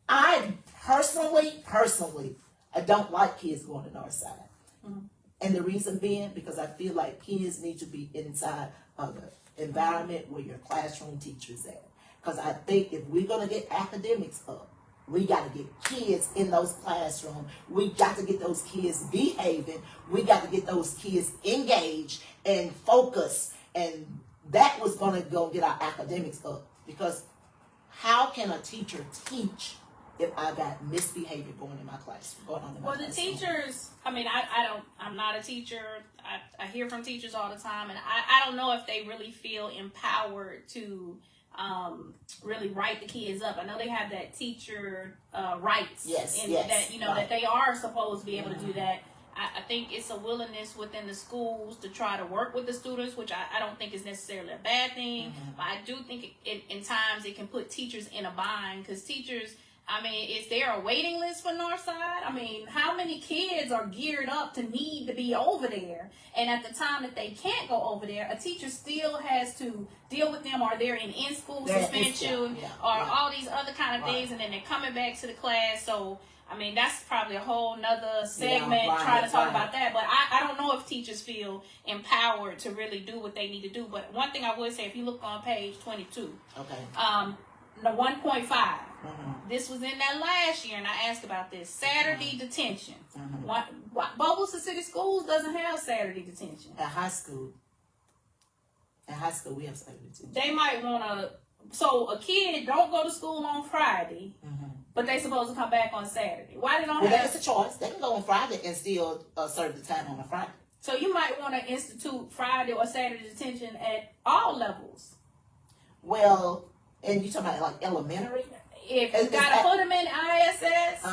S2: I personally, I don't like kids going to Northside. And the reason being, because I feel like kids need to be inside of the environment where your classroom teacher is at. Because I think if we're going to get academics up, we got to get kids in those classrooms. We got to get those kids behaving. We got to get those kids engaged and focused. And that was going to go get our academics up. Because how can a teacher teach if I got misbehavior going on in my classroom?
S1: Well, the teachers, I'm not a teacher. I hear from teachers all the time, and I don't know if they really feel empowered to really write the kids up. I know they have that teacher rights, that they are supposed to be able to do that. I think it's a willingness within the schools to try to work with the students, which I don't think is necessarily a bad thing. But I do think in times it can put teachers in a bind, because teachers, is there a waiting list for Northside? How many kids are geared up to need to be over there? And at the time that they can't go over there, a teacher still has to deal with them, or they're in school suspension, all these other kind of things, and then they're coming back to the class. So, that's probably a whole nother segment trying to talk about that. But I don't know if teachers feel empowered to really do what they need to do. But one thing I would say, if you look on page 22, the 1.5, this was in that last year, and I asked about this. Saturday detention. Bogalusa City Schools doesn't have Saturday detention.
S2: At high school, we have Saturday detention.
S1: They might want to So a kid don't go to school on Friday, but they supposed to come back on Saturday. Why they don't
S2: Well,
S1: have?
S2: that's a choice. They can go on Friday and still serve the time on a Friday.
S1: So you might want to institute Friday or Saturday detention at all levels.
S2: Well, and you talking about like elementary?
S1: If you got to put them in ISS,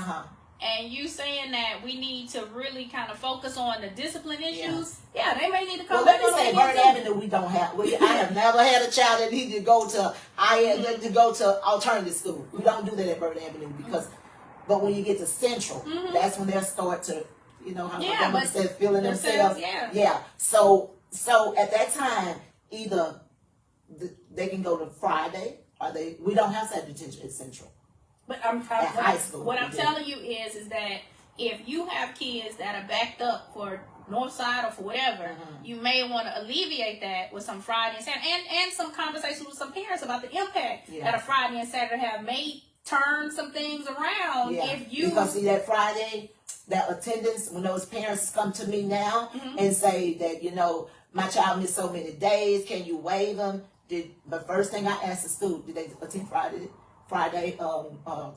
S1: and you saying that we need to really kind of focus on the discipline issues, yeah, they may need to come back.
S2: Well, let me say, Bird Avenue, we don't have. I have never had a child that needed to go to alternative school. We don't do that at Bird Avenue because, but when you get to Central, that's when they'll start to, you know, how my said, feeling themselves. Yeah. So at that time, either they can go to Friday or we don't have Saturday detention at Central.
S1: But
S2: high school,
S1: what I'm telling you is that if you have kids that are backed up for North Side or for whatever, you may want to alleviate that with some Friday and Saturday, and some conversations with some parents about the impact that a Friday and Saturday have may turn some things around. Because see that Friday, that attendance, when those parents come to me now and say that, you know, my child missed so many days, can you waive them? The first thing I asked the school, did they attend Friday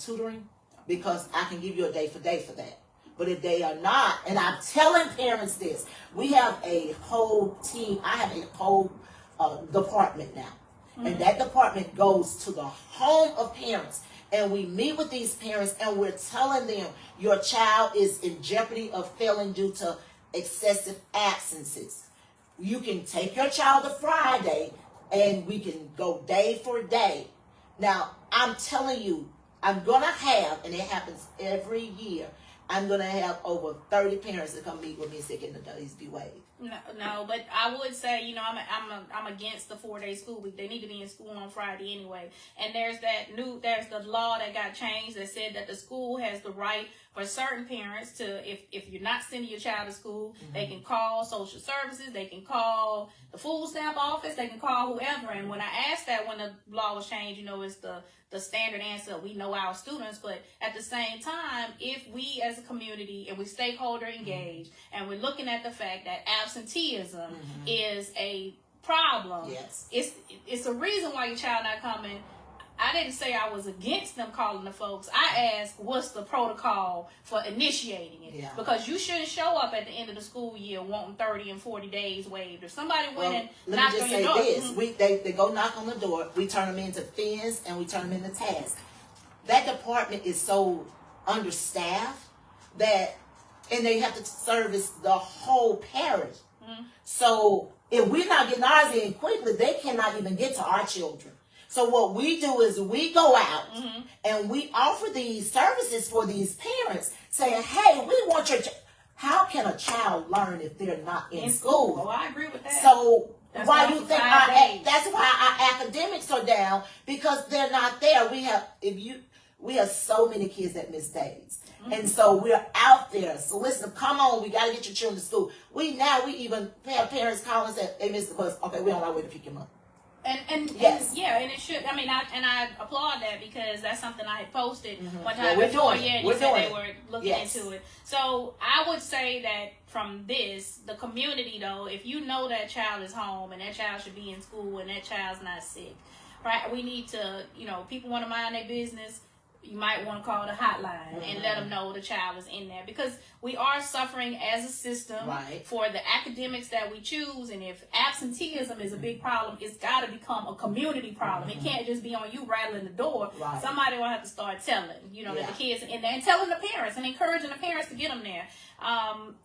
S1: tutoring? Because I can give you a day for that. But if they are not, and I'm telling parents this, we have a whole team. I have a whole department now. And that department goes to the home of parents. And we meet with these parents and we're telling them your child is in jeopardy of failing due to excessive absences. You can take your child to Friday and we can go day for day. Now, I'm telling you, I'm going to have, and it happens every year, I'm going to have over 30 parents that come meet with me and say, can the days be waived? No, but I would say, you know, I'm against the 4-day school week. They need to be in school on Friday anyway. And there's the law that got changed that said that the school has the right for certain parents to, if you're not sending your child to school, they can call social services, they can call the food stamp office, they can call whoever. And when I asked that when the law was changed, you know, it's the standard answer, we know our students, but at the same time, if we as a community and we stakeholder engaged and we're looking at the fact that absenteeism is a problem, it's a reason why your child not coming. I didn't say I was against them calling the folks. I asked, what's the protocol for initiating it? Because you shouldn't show up at the end of the school year wanting 30 and 40 days waived. If somebody went and knocked on your door. Let me just say this. They go knock on the door. We turn them into fins and we turn them into tasks. That department is so understaffed that, and they have to service the whole parish. So if we're not getting ours in quickly, they cannot even get to our children. So what we do is we go out and we offer these services for these parents saying, hey, we want your how can a child learn if they're not in school? Oh, I agree with that. So that's why you think that's why our academics are down, because they're not there. We have so many kids that miss days. And so we're out there. So listen, come on, we got to get your children to school. We even have parents calling us that they missed the bus. Okay, we're on our way to pick them up. And it should. I mean, I applaud that because that's something I had posted one time before. And you said they were looking into it. So I would say that from the community though, if you know that child is home and that child should be in school and that child's not sick, right? We need to, you know, people want to mind their business. You might want to call the hotline and let them know the child is in there, because we are suffering as a system for the academics that we choose. And if absenteeism is a big problem, it's got to become a community problem. It can't just be on you rattling the door. Somebody will have to start telling, you know, that the kids are in there, and telling the parents and encouraging the parents to get them there.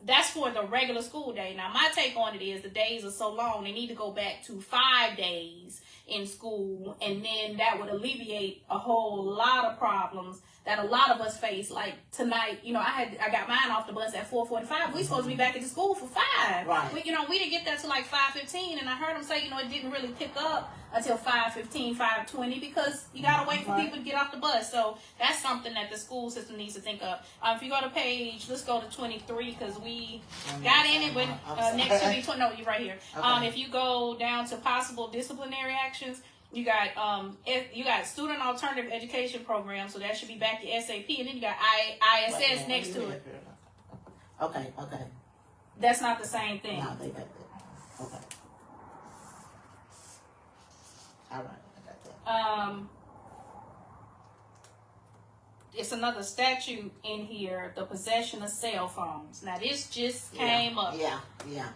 S1: That's for the regular school day. Now, my take on it is the days are so long, they need to go back to 5 days in school, and then that would alleviate a whole lot of problems that a lot of us face. Like tonight, you know, I got mine off the bus at 4:45. We supposed to be back at the school for 5. We didn't get there till like 5:15, and I heard them say, you know, it didn't really pick up until 5:15, 5:20, because you gotta wait for people to get off the bus. So that's something that the school system needs to think of. If you go to let's go to 23, because we got in it, but next to be 20. No, you're right here. If you go down to possible disciplinary actions, you got student alternative education program, so that should be back to SAP, and then you got ISS next to it. Okay. That's not the same thing. No, they got that. Okay. All right, I got that. it's another statute in here, the possession of cell phones. Now this just came up.
S2: Yeah.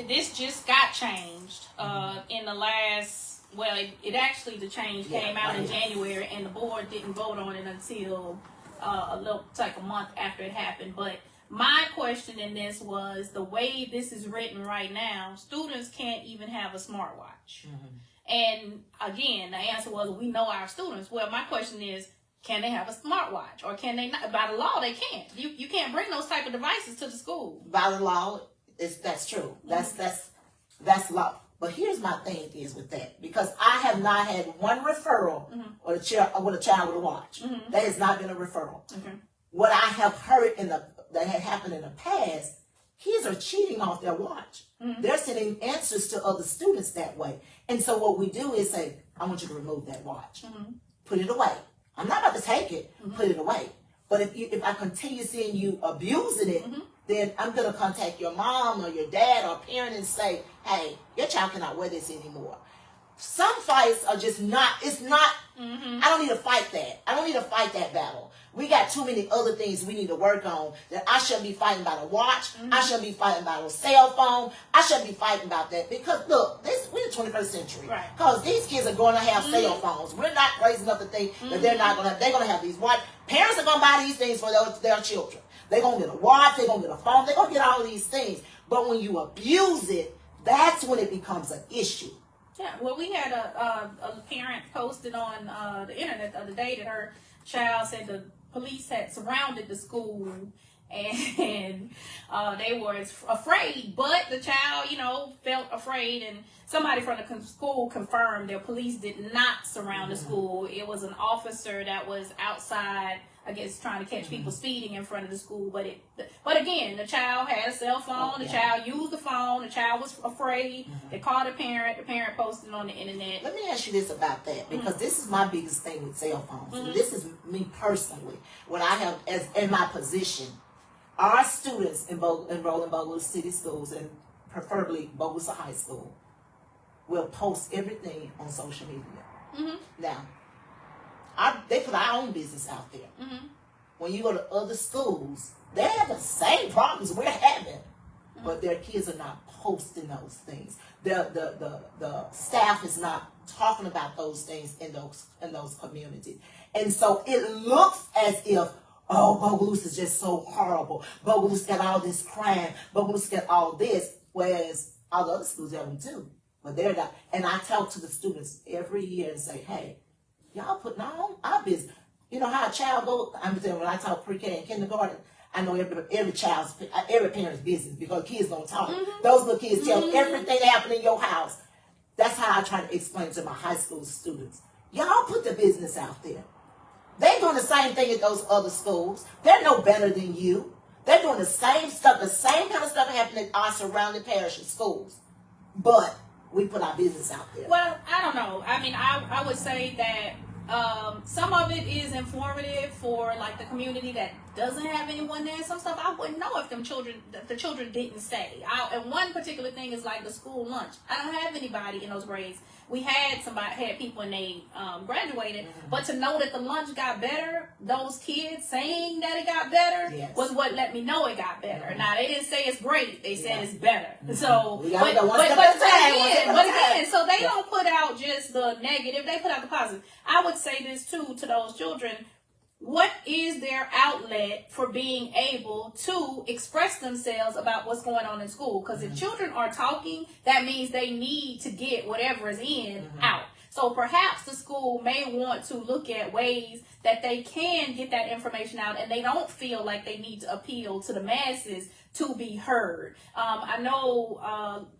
S1: This just got changed in the last, well, it actually, the change came out in January, and the board didn't vote on it until like a month after it happened. But my question in this was, the way this is written right now, students can't even have a smartwatch. And again, the answer was, we know our students. Well, my question is, can they have a smartwatch, or can they not? By the law, they can't. You can't bring those type of devices to the school.
S2: By the law, that's true. That's law. But here's my thing is with that, because I have not had one referral or a child with a watch. That has not been a referral. What I have heard that had happened in the past, kids are cheating off their watch. They're sending answers to other students that way. And so what we do is say, I want you to remove that watch. Put it away. I'm not about to take it. Put it away. But if I continue seeing you abusing it, then I'm going to contact your mom or your dad or parent and say, hey, your child cannot wear this anymore. Some fights are just not, it's not, I don't need to fight that. I don't need to fight that battle. We got too many other things we need to work on that I shouldn't be fighting about a watch. I shouldn't be fighting about a cell phone. I shouldn't be fighting about that, because look, we're the 21st century. Because these kids are going to have cell phones. We're not crazy enough to think that they're going to have these watch. Parents are going to buy these things for their children. They're going to get a watch. They're going to get a phone. They're going to get all these things. But when you abuse it, that's when it becomes an issue.
S1: Yeah, well, we had a parent posted on the internet the other day that her child said the police had surrounded the school, and they were afraid, but the child, felt afraid, and somebody from the school confirmed that police did not surround the school. It was an officer that was outside, I guess, trying to catch people speeding in front of the school. But again, the child had a cell phone. The child used the phone. The child was afraid. They called the parent. The parent posted on the internet.
S2: Let me ask you this about that, because this is my biggest thing with cell phones. And this is me personally. What I have as in my position, our students enrolled in Bogalusa City Schools, and preferably Bogalusa High School, will post everything on social media. Now, they put our own business out there. When you go to other schools, they have the same problems we're having, but their kids are not posting those things. The staff is not talking about those things in those communities, and so it looks as if, oh, Bogalusa is just so horrible. Bogalusa got all this crime. Bogalusa got all this, whereas all the other schools have them too, but they're not. And I talk to the students every year and say, hey, y'all putting our business. You know how a child goes. I'm saying, when I talk pre-K and kindergarten, I know every parent's business, because kids don't talk. Those little kids tell everything that happened in your house. That's how I try to explain to my high school students. Y'all put the business out there. They're doing the same thing at those other schools. They're no better than you. They're doing the same stuff, the same kind of stuff happening at our surrounding parish schools. But we put our business out there.
S1: Well, I don't know. I mean, I would say that some of it is informative for like the community that doesn't have anyone there. Some stuff I wouldn't know if the children didn't say. And one particular thing is like the school lunch. I don't have anybody in those grades. We had people and they graduated, but to know that the lunch got better, those kids saying that it got better was what let me know it got better. Now they didn't say it's great; they said it's better. So, but again, so they don't put out just the negative; they put out the positive. I would say this too to those children. What is their outlet for being able to express themselves about what's going on in school? Because if children are talking, that means they need to get whatever is in out. So perhaps the school may want to look at ways that they can get that information out, and they don't feel like they need to appeal to the masses to be heard. I know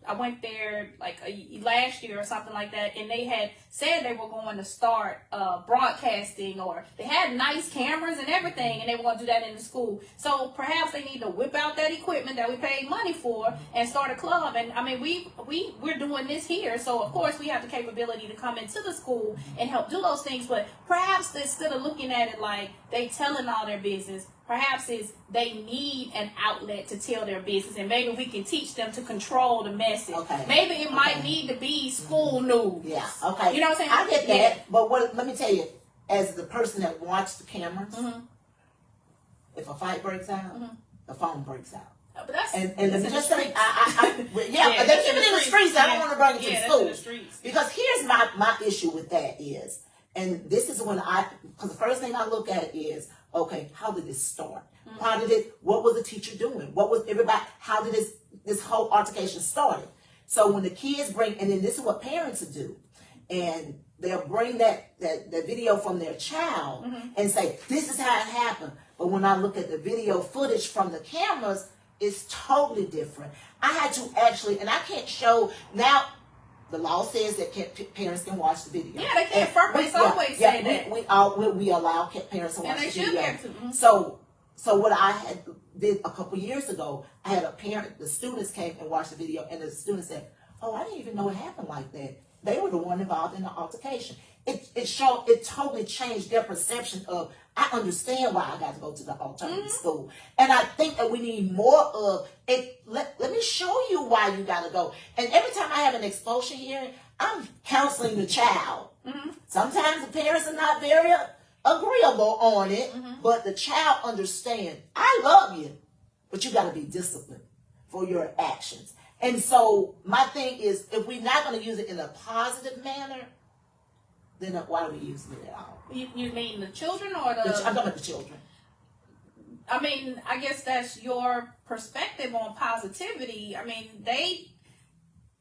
S1: I went there like last year or something like that, and they had said they were going to start broadcasting, or they had nice cameras and everything, and they were going to do that in the school. So perhaps they need to whip out that equipment that we paid money for and start a club. And I mean, we're doing this here, so of course we have the capability to come into the school and help do those things. But perhaps instead of looking at it like they telling all their business, perhaps is they need an outlet to tell their business, and maybe we can teach them to control the message.
S2: Okay.
S1: Maybe it might need to be school news.
S2: Yeah. Okay.
S1: You know what I'm saying?
S2: I get that, but let me tell you, as the person that watched the cameras, if a fight breaks out, the phone breaks out.
S1: But that's
S2: and
S1: that's
S2: just
S1: in
S2: say,
S1: the
S2: yeah, but they keep it in the streets. I don't want to bring it to the
S1: that's
S2: school.
S1: in the streets.
S2: Because here's my issue with that is, and this is when because the first thing I look at is, okay, how did this start? What was the teacher doing? What was everybody, how did this whole altercation started? So when the kids and then this is what parents will do, and they'll bring that video from their child and say, this is how it happened. But when I look at the video footage from the cameras, it's totally different. I had to actually, and I can't show, now the law says that parents can watch the video.
S1: Yeah, they can't. It's always say that.
S2: We allow parents to watch the video.
S1: And they should get to.
S2: So what I did a couple years ago, I had a parent, the students came and watched the video, and the students said, oh, I didn't even know it happened like that. They were the one involved in the altercation. It totally changed their perception of, I understand why I got to go to the alternative school. And I think that we need more of it. Let me show you why you got to go. And every time I have an expulsion hearing, I'm counseling the child. Sometimes the parents are not very agreeable on it, but the child understands, I love you, but you got to be disciplined for your actions. And so my thing is, if we're not going to use it in a positive manner, then why are we using it at all?
S1: You mean the children or the...
S2: I'm talking about the children.
S1: I mean, I guess that's your perspective on positivity. I mean,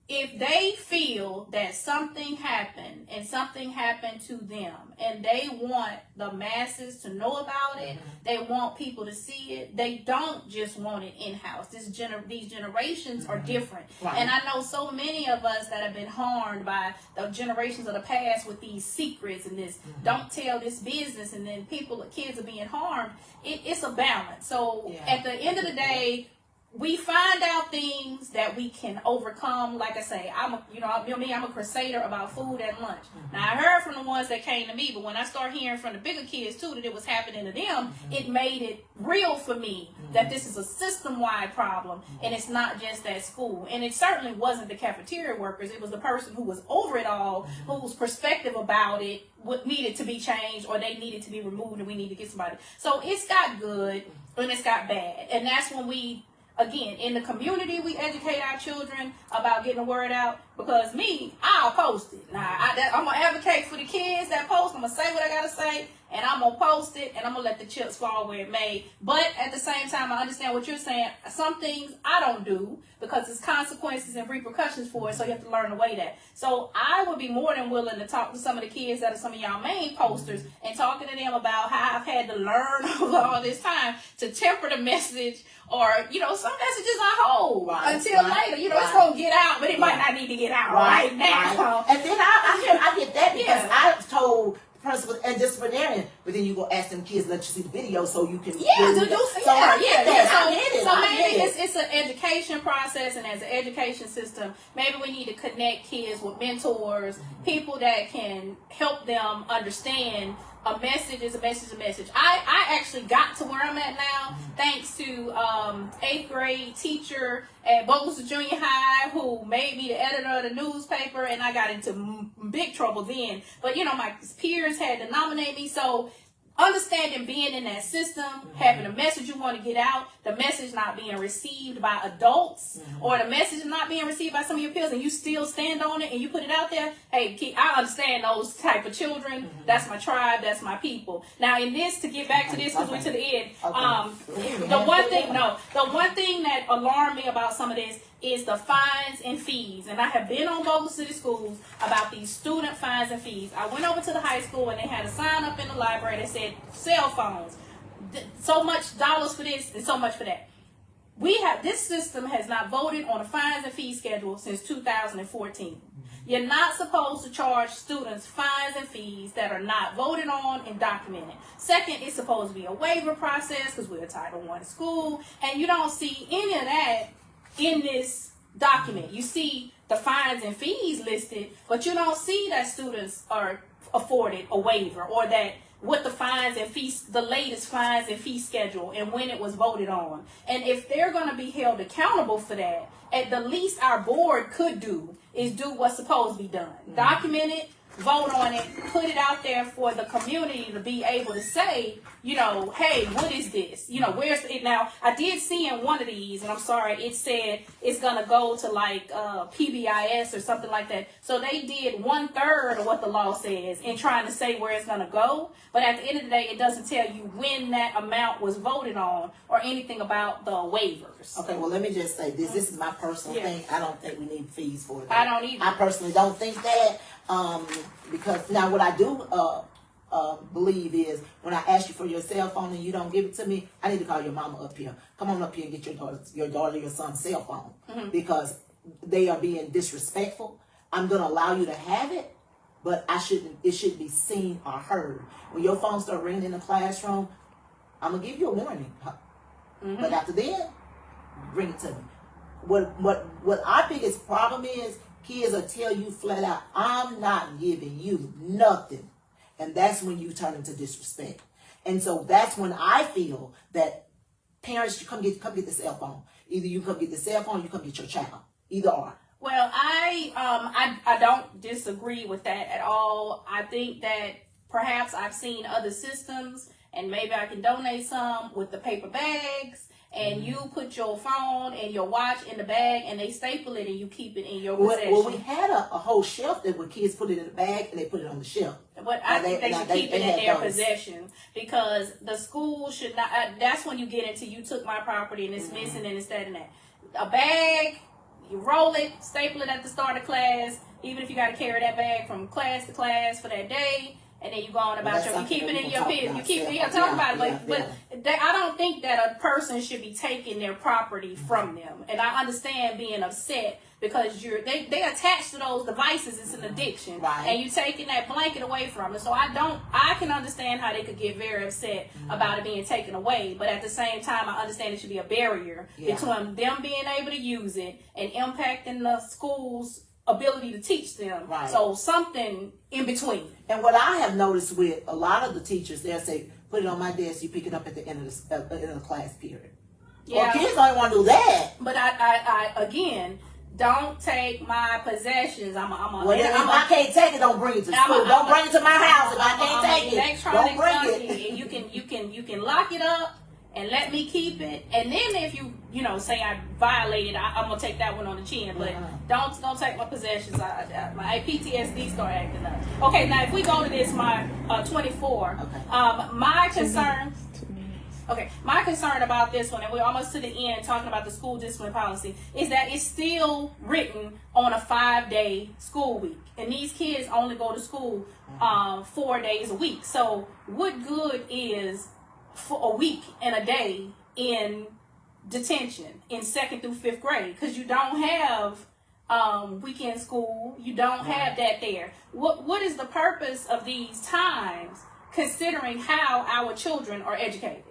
S1: if they feel that something happened and something happened to them and they want the masses to know about it, they want people to see it, they don't just want it in-house. These generations are different.
S2: Right.
S1: And I know so many of us that have been harmed by the generations of the past with these secrets and this don't tell this business, and then kids are being harmed. It's a balance. So at the end of the day, we find out things that we can overcome. Like I say, I'm a crusader about food at lunch. Now, I heard from the ones that came to me, but when I start hearing from the bigger kids too that it was happening to them, it made it real for me that this is a system-wide problem, and it's not just at school. And it certainly wasn't the cafeteria workers. It was the person who was over it all, whose perspective about it needed to be changed, or they needed to be removed, and we need to get somebody. So it's got good and it's got bad, and that's when we, again, in the community, we educate our children about getting the word out. Because I'll post it. Now, I'm going to advocate for the kids that post. I'm going to say what I got to say, and I'm going to post it, and I'm going to let the chips fall where it may. But at the same time, I understand what you're saying. Some things I don't do because there's consequences and repercussions for it, so you have to learn to weigh that. So I would be more than willing to talk to some of the kids that are some of y'all main posters and talking to them about how I've had to learn over all this time to temper the message, or, some messages I hold until later. It's going to get out, but it might not need to get out right now.
S2: And then I get that because I've told the principal and disciplinarian, but then you go ask them kids, let you see the video so you can.
S1: So maybe
S2: it.
S1: It's an education process, and as an education system, maybe we need to connect kids with mentors, people that can help them understand. A message is a message. I actually got to where I'm at now thanks to 8th grade teacher at Bogalusa Junior High who made me the editor of the newspaper, and I got into big trouble then. But my peers had to nominate me, so understanding being in that system, having a message you want to get out, the message not being received by adults, or the message not being received by some of your peers, and you still stand on it and you put it out there. Hey, I understand those type of children. That's my tribe. That's my people. Now, in this, to get back to this, because we're to the end. The one thing that alarmed me about some of this is the fines and fees. And I have been on Bogalusa City Schools about these student fines and fees. I went over to the high school and they had a sign up in the library that said cell phones, so much dollars for this and so much for that. This system has not voted on a fines and fee schedule since 2014. You're not supposed to charge students fines and fees that are not voted on and documented. Second, it's supposed to be a waiver process because we're a Title I school, and you don't see any of that in this document. You see the fines and fees listed, but you don't see that students are afforded a waiver, or that what the fines and fees, the latest fines and fee schedule, and when it was voted on. And if they're going to be held accountable for that, at the least our board could do is do what's supposed to be done. Document it, vote on it, put it out there for the community to be able to say, you know, hey, what is this? You know, where's it now? I did see in one of these, and I'm sorry, it said it's gonna go to like PBIS or something like that. So they did 1/3 of what the law says in trying to say where it's gonna go. But at the end of the day, it doesn't tell you when that amount was voted on or anything about the waivers.
S2: Okay, well, let me just say this. This is my personal thing. I don't think we need fees for that.
S1: I don't either.
S2: I personally don't think that. Because now what I do believe is when I ask you for your cell phone and you don't give it to me, I need to call your mama up here. Come on up here and get your son's cell phone because they are being disrespectful. I'm gonna allow you to have it, but it shouldn't be seen or heard. When your phone start ringing in the classroom, I'm gonna give you a warning. But after that, bring it to me. What our biggest problem is, kids will tell you flat out, I'm not giving you nothing. And that's when you turn into disrespect. And so that's when I feel that parents should come get the cell phone. Either you come get the cell phone or you come get your child. Either or.
S1: Well, I don't disagree with that at all. I think that perhaps I've seen other systems and maybe I can donate some with the paper bags. And you put your phone and your watch in the bag, and they staple it, and you keep it in your possession.
S2: Well, we had a whole shelf that where kids put it in the bag and they put it on the shelf.
S1: But I think they should keep it in their possession because the school should not. That's when you get into you took my property and it's missing and it's that and that. A bag, you roll it, staple it at the start of class. Even if you got to carry that bag from class to class for that day. And then you go on about you keep it in your pit. You keep it. Talk about it, but I don't think that a person should be taking their property from them. And I understand being upset because they attach to those devices. It's an addiction, and you taking that blanket away from them. So I can understand how they could get very upset about it being taken away. But at the same time, I understand it should be a barrier between them being able to use it and impacting the school's ability to teach them. So something in between.
S2: And what I have noticed with a lot of the teachers, they'll say, put it on my desk, you pick it up at the end of the class period. Well, kids don't want to do that.
S1: But I again, don't take my possessions. If
S2: I can't take it, don't bring it to school. Don't bring it to my house if I can't take it. Don't bring it.
S1: And you can lock it up and let me keep it. And then if you say I violated, I'm gonna take that one on the chin. But don't take my possessions. My PTSD start acting up. Okay, now if we go to this, my 24. My concern. Okay, my concern about this one, and we're almost to the end talking about the school discipline policy, is that it's still written on a 5-day school week. And these kids only go to school 4 days a week. So what good is for a week and a day in detention in 2nd through 5th grade? Because you don't have weekend school. You don't have that there. What is the purpose of these times considering how our children are educated?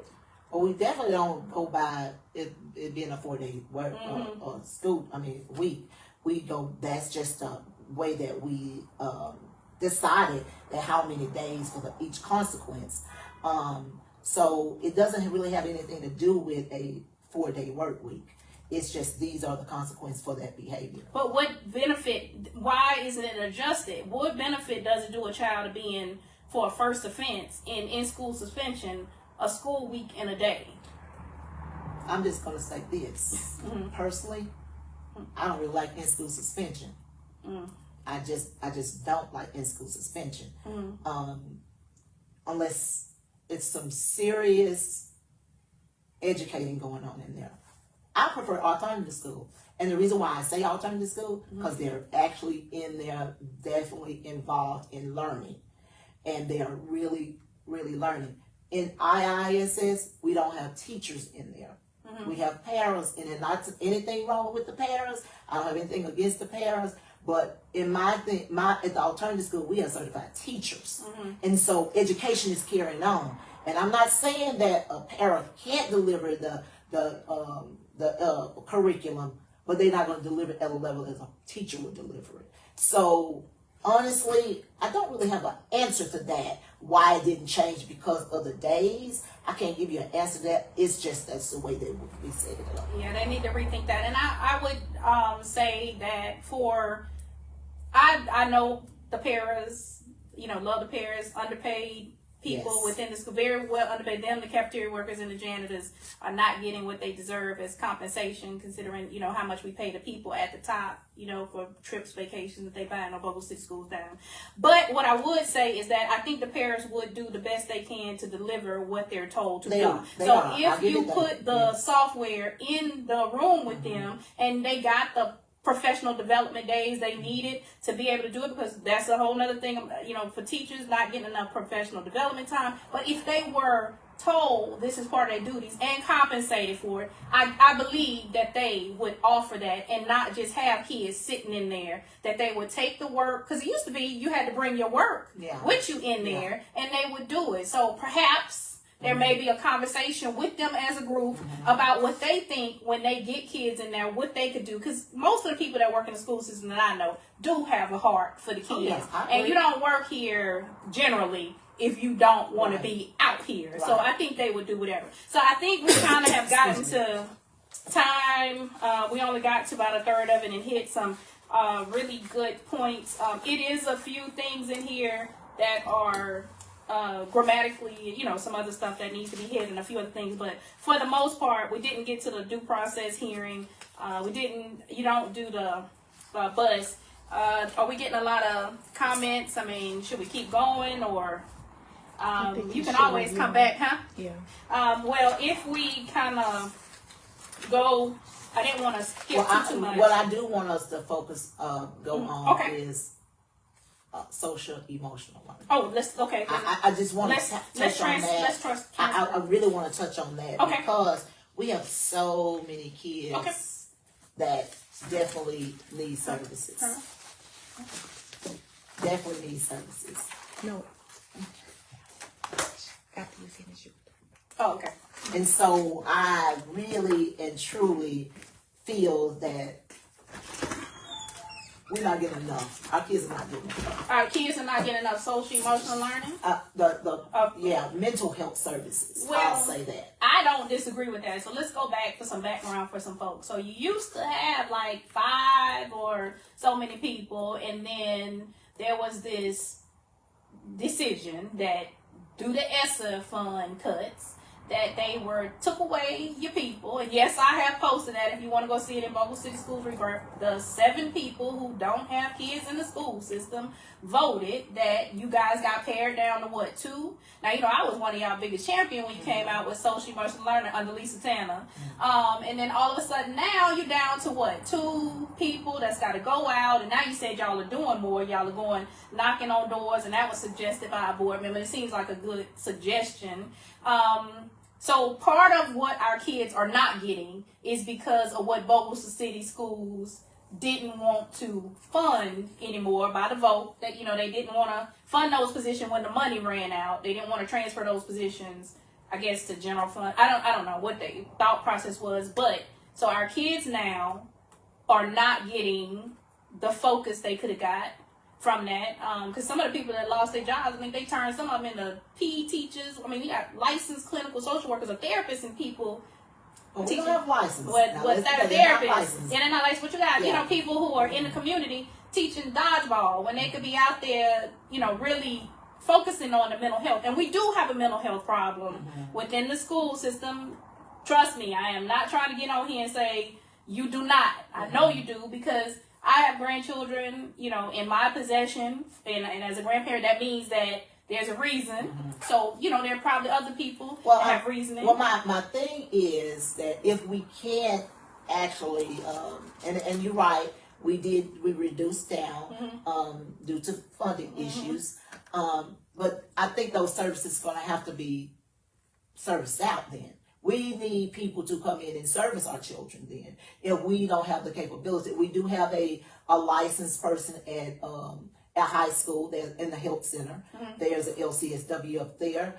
S2: Well, we definitely don't go by it being a 4-day work or school. Week. We go. That's just a way that we decided that how many days for each consequence. So it doesn't really have anything to do with a 4-day work week. It's just these are the consequences for that behavior.
S1: But what benefit? Why isn't it adjusted? What benefit does it do a child being for a first offense in school suspension? A school week and a day.
S2: I'm just going to say this. Personally, I don't really like in-school suspension. I just don't like in-school suspension. Unless it's some serious educating going on in there. I prefer alternative school. And the reason why I say alternative school, because they're actually in there, definitely involved in learning. And they are really, really learning. In IISS, we don't have teachers in there. We have parents, and there's not anything wrong with the parents. I don't have anything against the parents, but in at the alternative school, we have certified teachers, and so education is carrying on. And I'm not saying that a parent can't deliver the curriculum, but they're not going to deliver it at a level as a teacher would deliver it. So honestly, I don't really have an answer to that. Why it didn't change because of the days. I can't give you an answer to that. It's just that's the way they would be set it up.
S1: Yeah, they need to rethink that. And I would say that I know the paras, love the paras, underpaid people within the school, very well underpaid. Them, the cafeteria workers and the janitors are not getting what they deserve as compensation, considering, how much we pay the people at the top, for trips, vacations that they buy in our Bogalusa City Schools down. But what I would say is that I think the parents would do the best they can to deliver what they're told to do. So if you put the software in the room with them and they got the professional development days they needed to be able to do it, because that's a whole nother thing, for teachers not getting enough professional development time. But if they were told this is part of their duties and compensated for it, I believe that they would offer that and not just have kids sitting in there, that they would take the work, because it used to be you had to bring your work with you in there and they would do it. So perhaps there may be a conversation with them as a group about what they think when they get kids in there, what they could do. Because most of the people that work in the school system that I know do have a heart for the kids. And you don't work here generally if you don't want to be out here. So I think they would do whatever. So I think we kind of have gotten to time. We only got to about a third of it and hit some really good points. It is a few things in here that are grammatically, some other stuff that needs to be hit and a few other things, but for the most part, we didn't get to the due process hearing. You don't do the bus. Are we getting a lot of comments? I mean, should we keep going, or you can always come back, huh?
S3: Yeah.
S1: Well, if we kind of go, I didn't want to skip too much.
S2: What I do want us to focus, go on is social emotional learning.
S1: Oh,
S2: I just want to touch on that. I really want to touch on that because we have so many kids that definitely need services. Definitely need services.
S3: No. After you finish your.
S1: Oh, okay.
S2: And so I really and truly feel that we're not getting enough. Our kids are not getting enough.
S1: Our kids are not getting enough social emotional learning?
S2: Mental health services.
S1: Well,
S2: I'll say that.
S1: I don't disagree with that. So let's go back for some background for some folks. So you used to have like 5 or so many people, and then there was this decision that due to ESSA fund cuts, that they took away your people. And yes, I have posted that if you want to go see it in Bogalusa City Schools Rebirth. The 7 people who don't have kids in the school system voted that you guys got pared down to what, 2? Now, I was one of y'all biggest champion when you came out with social emotional learning under Lisa Tanner. And then all of a sudden now you're down to what, 2 people that's got to go out. And now you said y'all are doing more. Y'all are going knocking on doors, and that was suggested by a board member. It seems like a good suggestion. So part of what our kids are not getting is because of what Bogalusa City Schools didn't want to fund anymore by the vote. That they didn't want to fund those positions when the money ran out. They didn't want to transfer those positions, I guess, to general fund. I don't know what the thought process was, but so our kids now are not getting the focus they could have got from that, because some of the people that lost their jobs, I mean, they turned some of them into PE teachers. I mean, you got licensed clinical social workers or therapists and people.
S2: Well, we don't have license.
S1: They're therapists, and they're not licensed. But you got, people who are in the community teaching dodgeball when they could be out there, really focusing on the mental health. And we do have a mental health problem within the school system. Trust me, I am not trying to get on here and say you do not. I know you do, because I have grandchildren, in my possession, and as a grandparent, that means that there's a reason. So, there are probably other people that have reasoning.
S2: Well, my thing is that if we can't actually, and you're right, we reduced down due to funding issues. But I think those services are going to have to be serviced out then. We need people to come in and service our children then. If we don't have the capability, we do have a licensed person at high school. There's in the health center. There's an LCSW up there.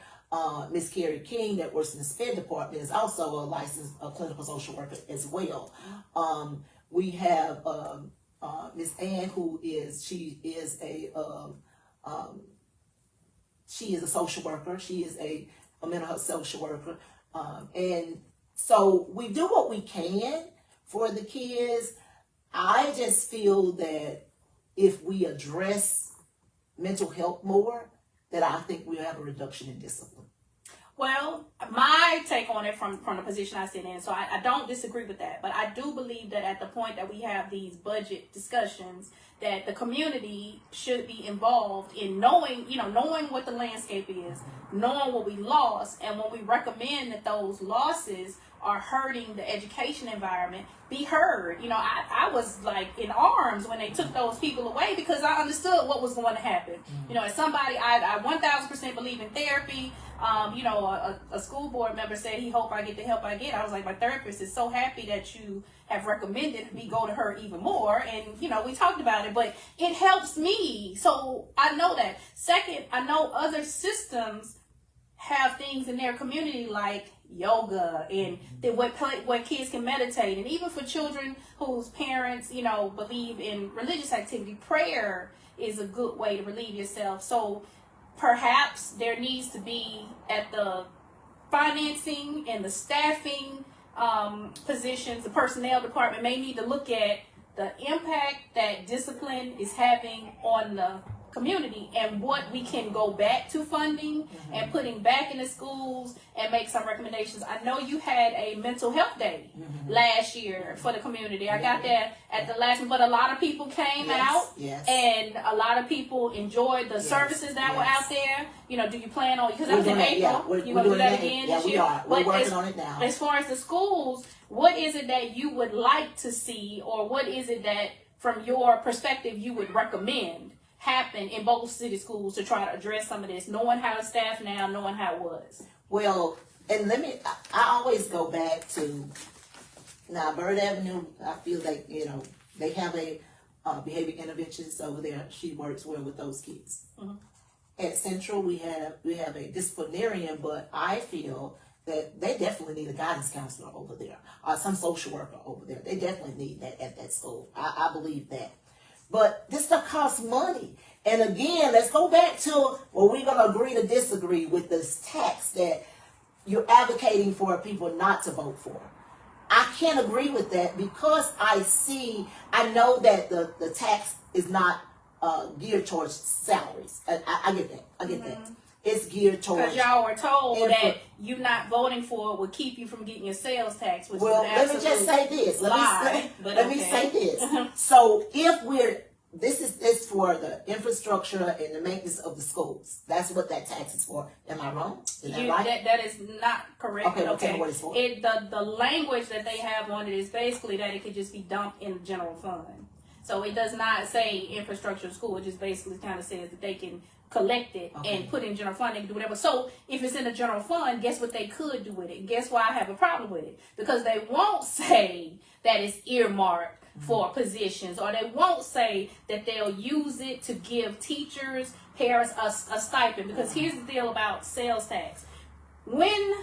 S2: Miss Carrie King that works in the SPED department is also a licensed clinical social worker as well. We have Miss Ann, she is a social worker. She is a mental health social worker. And so we do what we can for the kids. I just feel that if we address mental health more, that I think we'll have a reduction in discipline.
S1: Well, my take on it from the position I sit in, so I don't disagree with that, but I do believe that at the point that we have these budget discussions, that the community should be involved in knowing what the landscape is, knowing what we lost, and when we recommend that those losses are hurting the education environment, be heard. I was like in arms when they took those people away because I understood what was going to happen. As somebody, I 1000% believe in therapy. A school board member said he hoped I get the help I get. I was like, my therapist is so happy that you have recommended me go to her even more. And, we talked about it, but it helps me. So I know that. Second, I know other systems have things in their community like yoga and where kids can meditate. And even for children whose parents, believe in religious activity, prayer is a good way to relieve yourself. So perhaps there needs to be at the financing and the staffing positions, the personnel department may need to look at the impact that discipline is having on the community and what we can go back to funding and putting back in the schools and make some recommendations. I know you had a mental health day last year for the community. I got that at the last one, but a lot of people came out and a lot of people enjoyed the services that were out there. Do you plan on, because that was in April, you want to do that again this year?
S2: We are. We're working on it now.
S1: As far as the schools, what is it that you would like to see, or what is it that from your perspective you would recommend happen in Bogalusa City Schools to try to address some of this, knowing how to staff now, knowing how it was?
S2: Well, and I always go back to, now Bird Avenue, I feel like, they have a behavior interventionist over there. She works well with those kids. At Central, we have a disciplinarian, but I feel that they definitely need a guidance counselor over there, or some social worker over there. They definitely need that at that school. I believe that. But this stuff costs money. And again, let's go back to, well, we're going to agree to disagree with this tax that you're advocating for people not to vote for. I can't agree with that because I know that the tax is not geared towards salaries. I get that. I get that. It's geared towards.
S1: Because y'all were told that you not voting for it would keep you from getting your sales tax. Which
S2: let me just say this. Let me say this. So if this is for the infrastructure and the maintenance of the schools. That's what that tax is for. Am I wrong? Is that right?
S1: That is not correct.
S2: Okay, tell me what it's for.
S1: The language that they have on it is basically that it could just be dumped in the general fund. So it does not say infrastructure school. It just basically kind of says that they can collect it and put it in general fund. They can do whatever. So if it's in the general fund, guess what they could do with it? Guess why I have a problem with it? Because they won't say that it's earmarked for positions, or they won't say that they'll use it to give teachers, parents a stipend. Because here's the deal about sales tax. When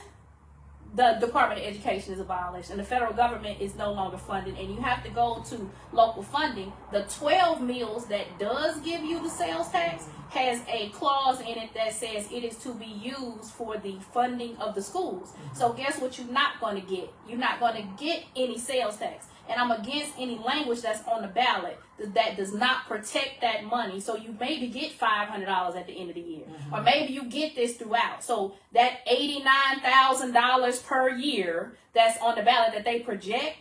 S1: the Department of Education is abolished and the federal government is no longer funded and you have to go to local funding, the 12 mills that does give you the sales tax has a clause in it that says it is to be used for the funding of the schools. So guess what you're not going to get? You're not going to get any sales tax. And I'm against any language that's on the ballot that does not protect that money. So you maybe get $500 at the end of the year. Or maybe you get this throughout. So that $89,000 per year that's on the ballot that they project,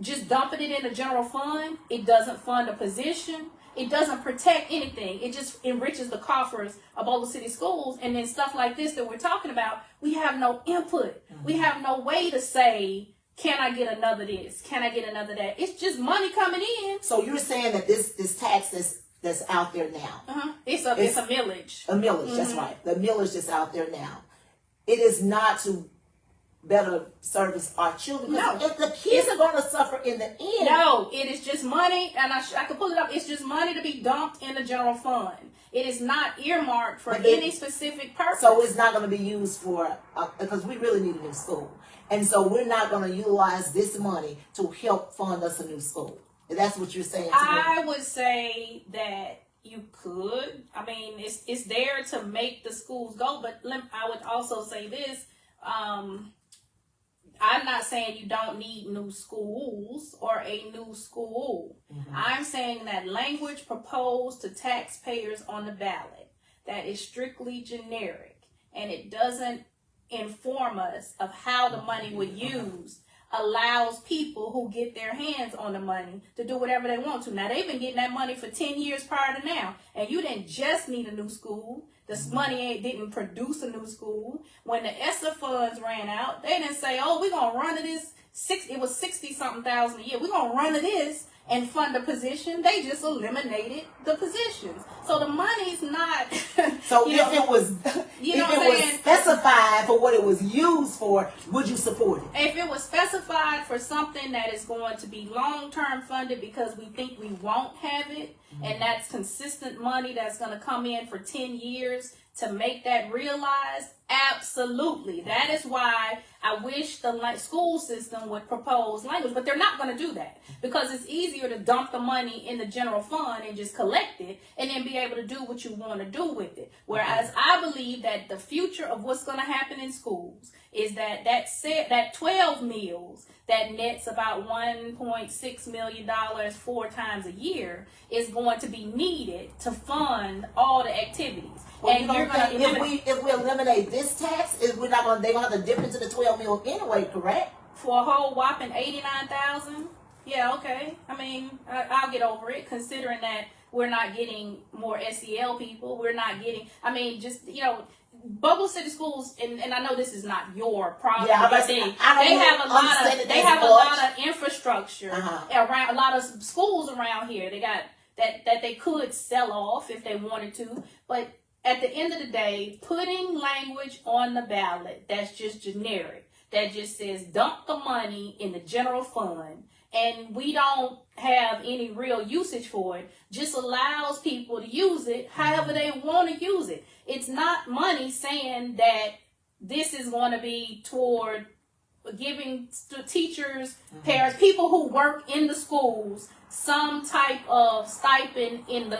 S1: just dumping it in the general fund, it doesn't fund a position. It doesn't protect anything. It just enriches the coffers of Bogalusa City Schools. And then stuff like this that we're talking about, we have no input. We have no way to say, can I get another this? Can I get another that? It's just money coming in.
S2: So you're saying that this tax that's out there now.
S1: It's a millage.
S2: A millage, that's right. The millage that's out there now. It is not to better service our children.
S1: No.
S2: If the kids are going to suffer in the end.
S1: No, it is just money, and I can pull it up. It's just money to be dumped in the general fund. It is not earmarked for any specific purpose.
S2: So it's not going to be used for, because we really need a new school. And so we're not going to utilize this money to help fund us a new school. That's what you're saying.
S1: I would say that you could. I mean, it's there to make the schools go, but I would also say this. I'm not saying you don't need new schools or a new school. Mm-hmm. I'm saying that language proposed to taxpayers on the ballot that is strictly generic and it doesn't inform us of how the money would use allows people who get their hands on the money to do whatever they want to. Now, they've been getting that money for 10 years prior to now, and you didn't just need a new school. This money didn't produce a new school. When the ESSA funds ran out, they didn't say, oh, we're going to run to this. It was 60-something thousand a year. We're going to run to this and fund a position. They just eliminated the positions. So the money's not.
S2: So if it was specified for what it was used for, would you support it?
S1: If it was specified for something that is going to be long-term funded because we think we won't have it, and that's consistent money that's going to come in for 10 years to make that realized, absolutely. That is why I wish the school system would propose language, but they're not going to do that because it's easier to dump the money in the general fund and just collect it and then be able to do what you want to do with it. Whereas I believe that the future of what's going to happen in schools is that 12 meals that nets about $1.6 million 4 times a year is going to be needed to fund all the activities.
S2: Well, and if we eliminate this tax, they're gonna have to dip into the 12 mil anyway, correct?
S1: For a whole whopping 89,000. Yeah, okay. I mean, I'll get over it, considering that we're not getting more SEL people. We're not getting. I mean, just Bogalusa City Schools, and I know this is not your problem. Yeah, but they have a lot of infrastructure around, a lot of schools around here. They got that they could sell off if they wanted to, but at the end of the day, putting language on the ballot that's just generic, that just says dump the money in the general fund, and we don't have any real usage for it, just allows people to use it however they want to use it. It's not money saying that this is going to be toward giving teachers, parents, people who work in the schools some type of stipend in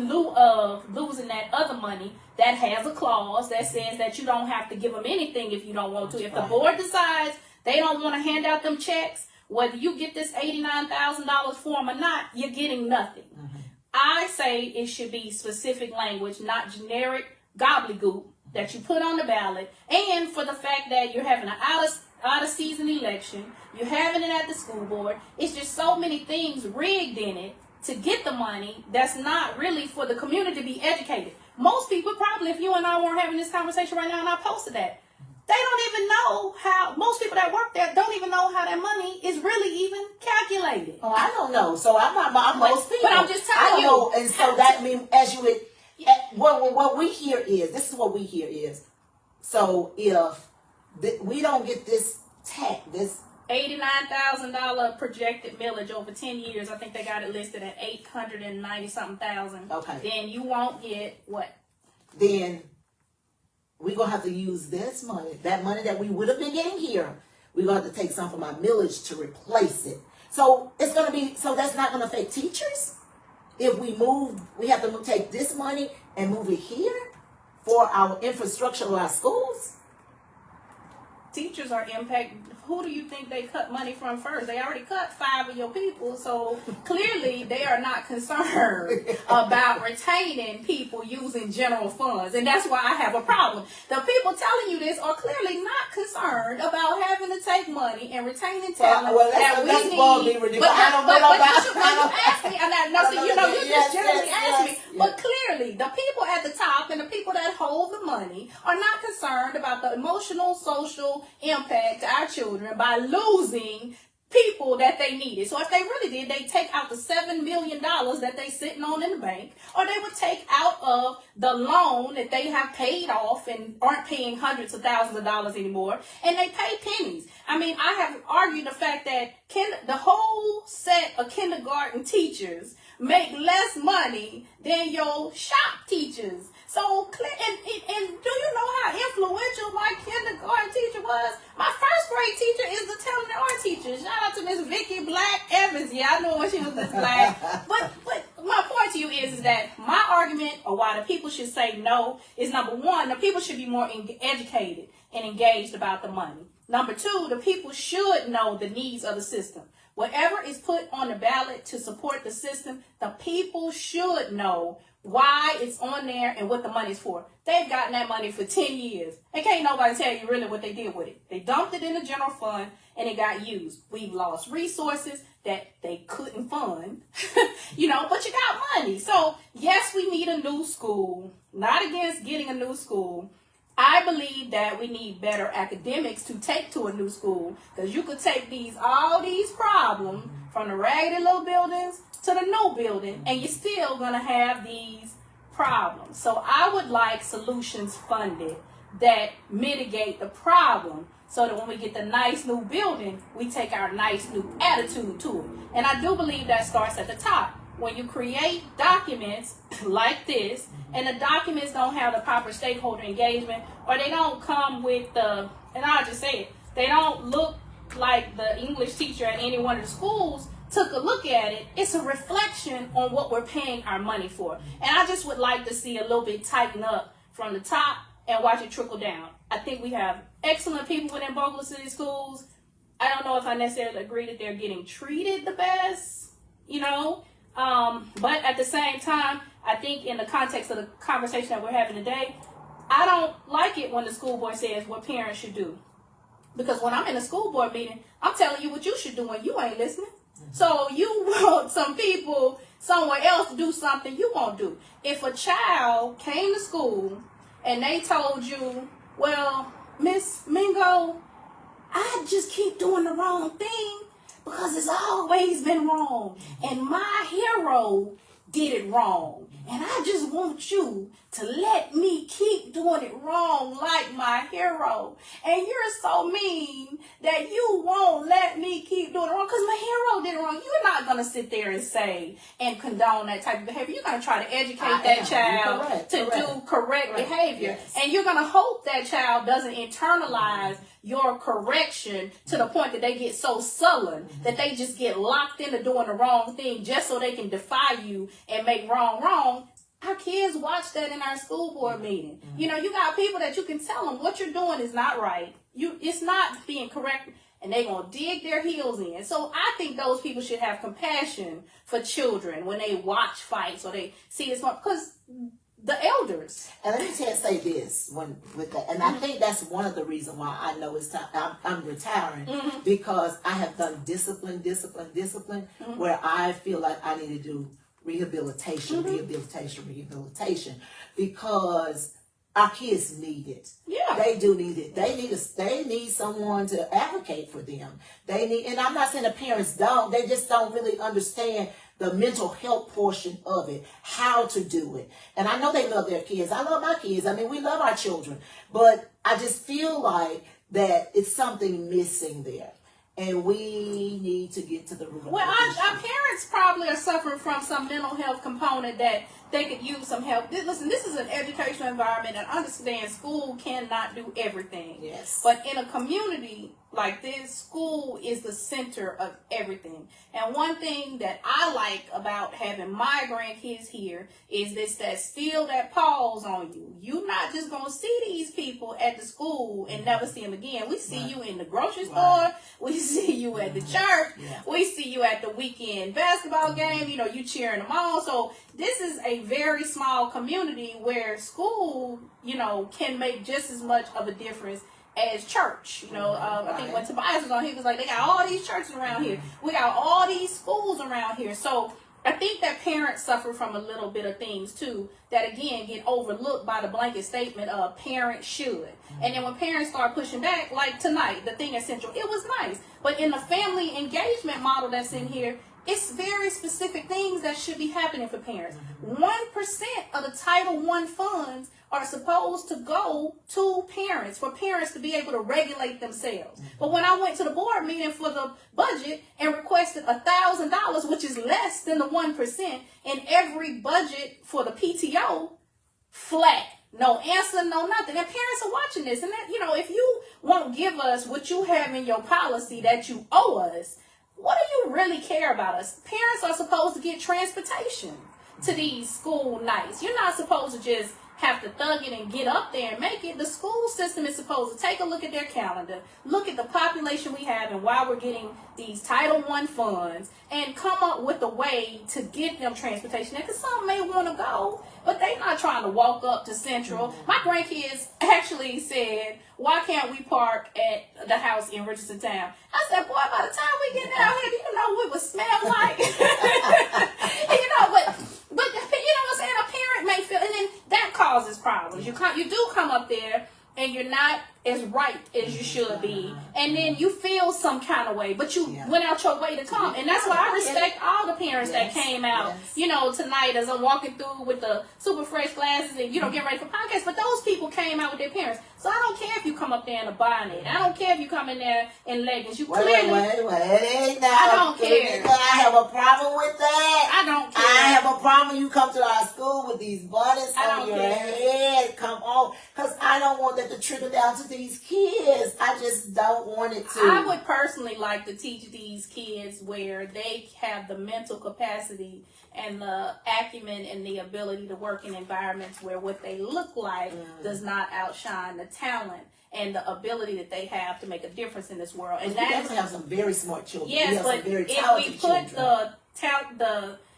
S1: lieu of losing that other money that has a clause that says that you don't have to give them anything if you don't want to. If the board decides they don't want to hand out them checks, whether you get this $89,000 form or not, you're getting nothing. I say it should be specific language, not generic gobbledygook that you put on the ballot. And for the fact that you're having an out of season election, you're having it at the school board, it's just so many things rigged in it to get the money that's not really for the community to be educated. Most people probably, if you and I weren't having this conversation right now and I posted that, they don't even know how, most people that work there don't even know how that money is really even calculated.
S2: Oh, I don't know. So I'm most people.
S1: But I'm just telling you.
S2: Know. And so that means what we hear is, this is what we hear is, so if we don't get this tax, this
S1: $89,000 projected millage over 10 years, I think they got it listed at 890-something thousand.
S2: Okay.
S1: Then you won't get what?
S2: Then we're going to have to use this money, that money that we would have been getting here. We're going to have to take some from our millage to replace it. So it's going to be, so that's not going to affect teachers. If we have to take this money and move it here for our infrastructure of our schools.
S1: Teachers are impacted. Who do you think they cut money from first? They already cut 5 of your people, so clearly they are not concerned about retaining people using general funds, and that's why I have a problem. The people telling you this are clearly not concerned about having to take money and retaining talent that we need. But you asked me, you just generally asked me. But clearly, the people at the top and the people that hold the money are not concerned about the emotional, social impact to our children by losing people that they needed. So if they really did, they'd take out the $7 million that they sitting on in the bank, or they would take out of the loan that they have paid off and aren't paying hundreds of thousands of dollars anymore, and they pay pennies. I mean, I have argued the fact that the whole set of kindergarten teachers make less money than your shop teachers. So, and do you know how influential my kindergarten teacher was? My first grade teacher is the talent art teacher. Shout out to Miss Vicky Black Evans. Yeah, I know when she was Miss Black. But my point to you is that my argument, or why the people should say no, is number one, the people should be more educated and engaged about the money. Number two, the people should know the needs of the system. Whatever is put on the ballot to support the system, the people should know why it's on there and what the money's for. They've gotten that money for 10 years. And can't nobody tell you really what they did with it. They dumped it in the general fund and it got used. We've lost resources that they couldn't fund, but you got money. So yes, we need a new school. Not against getting a new school. I believe that we need better academics to take to a new school, because you could take all these problems from the raggedy little buildings to the new building, and you're still going to have these problems. So I would like solutions funded that mitigate the problem, so that when we get the nice new building, we take our nice new attitude to it. And I do believe that starts at the top. When you create documents like this, and the documents don't have the proper stakeholder engagement, or they don't come with and I'll just say it, they don't look like the English teacher at any one of the schools took a look at it, it's a reflection on what we're paying our money for. And I just would like to see a little bit tighten up from the top and watch it trickle down. I think we have excellent people within Bogalusa City Schools. I don't know if I necessarily agree that they're getting treated the best, but at the same time, I think in the context of the conversation that we're having today, I don't like it when the school board says what parents should do. Because when I'm in a school board meeting, I'm telling you what you should do and you ain't listening. So you want some people somewhere else to do something you won't do. If a child came to school and they told you, well, Miss Mingo, I just keep doing the wrong thing because it's always been wrong. And my hero did it wrong. And I just want you to let me keep doing it wrong like my hero. And you're so mean that you won't let me keep doing it wrong because my hero did it wrong. You're not going to sit there and say and condone that type of behavior. You're going to try to educate that child to do correct behavior. Yes. And you're going to hope that child doesn't internalize your correction to the point that they get so sullen that they just get locked into doing the wrong thing just so they can defy you and make wrong. Our kids watch that in our school board meeting. You got people that you can tell them what you're doing is not right. It's not being correct, and they're going to dig their heels in. So I think those people should have compassion for children when they watch fights or they see this one, because the elders.
S2: And let me say this with that, and I think that's one of the reasons why I know it's time. I'm retiring because I have done discipline, where I feel like I need to do rehabilitation, because our kids need it. Yeah, they do need it. They need someone to advocate for them. And I'm not saying the parents don't. They just don't really understand the mental health portion of it, how to do it. And I know they love their kids. I love my kids. I mean, we love our children. But I just feel like that it's something missing there. And we need to get to the root of it.
S1: Well, our parents probably are suffering from some mental health component that they could use some help. Listen, this is an educational environment, and understand school cannot do everything. Yes. But in a community like this, school is the center of everything. And one thing that I like about having my grandkids here is that still that pause on you. You're not just going to see these people at the school and never see them again. We see you in the grocery store. We see you at the church. Yeah. We see you at the weekend basketball game. You cheering them on. So this is a very small community where school, can make just as much of a difference as church. I think when Tobias was on, he was like, they got all these churches around here. We got all these schools around here. So I think that parents suffer from a little bit of things too that again get overlooked by the blanket statement of parents should. And then when parents start pushing back, like tonight, the thing at Central, it was nice. But in the family engagement model that's in here, it's very specific things that should be happening for parents. 1% of the Title I funds are supposed to go to parents, for parents to be able to regulate themselves. But when I went to the board meeting for the budget and requested $1,000, which is less than the 1%, in every budget for the PTO, flat. No answer, no nothing. And parents are watching this. And that, if you won't give us what you have in your policy that you owe us, what do you really care about us? Parents are supposed to get transportation to these school nights. You're not supposed to just have to thug it and get up there and make it. The school system is supposed to take a look at their calendar, look at the population we have and why we're getting these Title I funds, and come up with a way to get them transportation. Because some may want to go, but they're not trying to walk up to Central. My grandkids actually said, why can't we park at the house in Richardson Town? I said, boy, by the time we get down here, do you know what it would smell like? But you know what I'm saying? A parent may feel, and then that causes problems. You do come up there, and you're not as right as you should be, and then you feel some kind of way, but you went out your way to come. And that's why I respect all the parents that came out, tonight as I'm walking through with the super fresh glasses and, getting ready for podcasts. But those people came out with their parents. So I don't care if you come up there in a bonnet. I don't care if you come in there in leggings. You clearly...
S2: Wait.
S1: I don't care.
S2: I have a problem with that.
S1: I don't care.
S2: I have a problem you come to our school with these bonnets on your head. Come on. Because I don't want that to trickle down to these kids. I just don't want it to.
S1: I would personally like to teach these kids where they have the mental capacity and the acumen and the ability to work in environments where what they look like does not outshine the talent and the ability that they have to make a difference in this world. And
S2: we definitely have some very smart children.
S1: Yes, but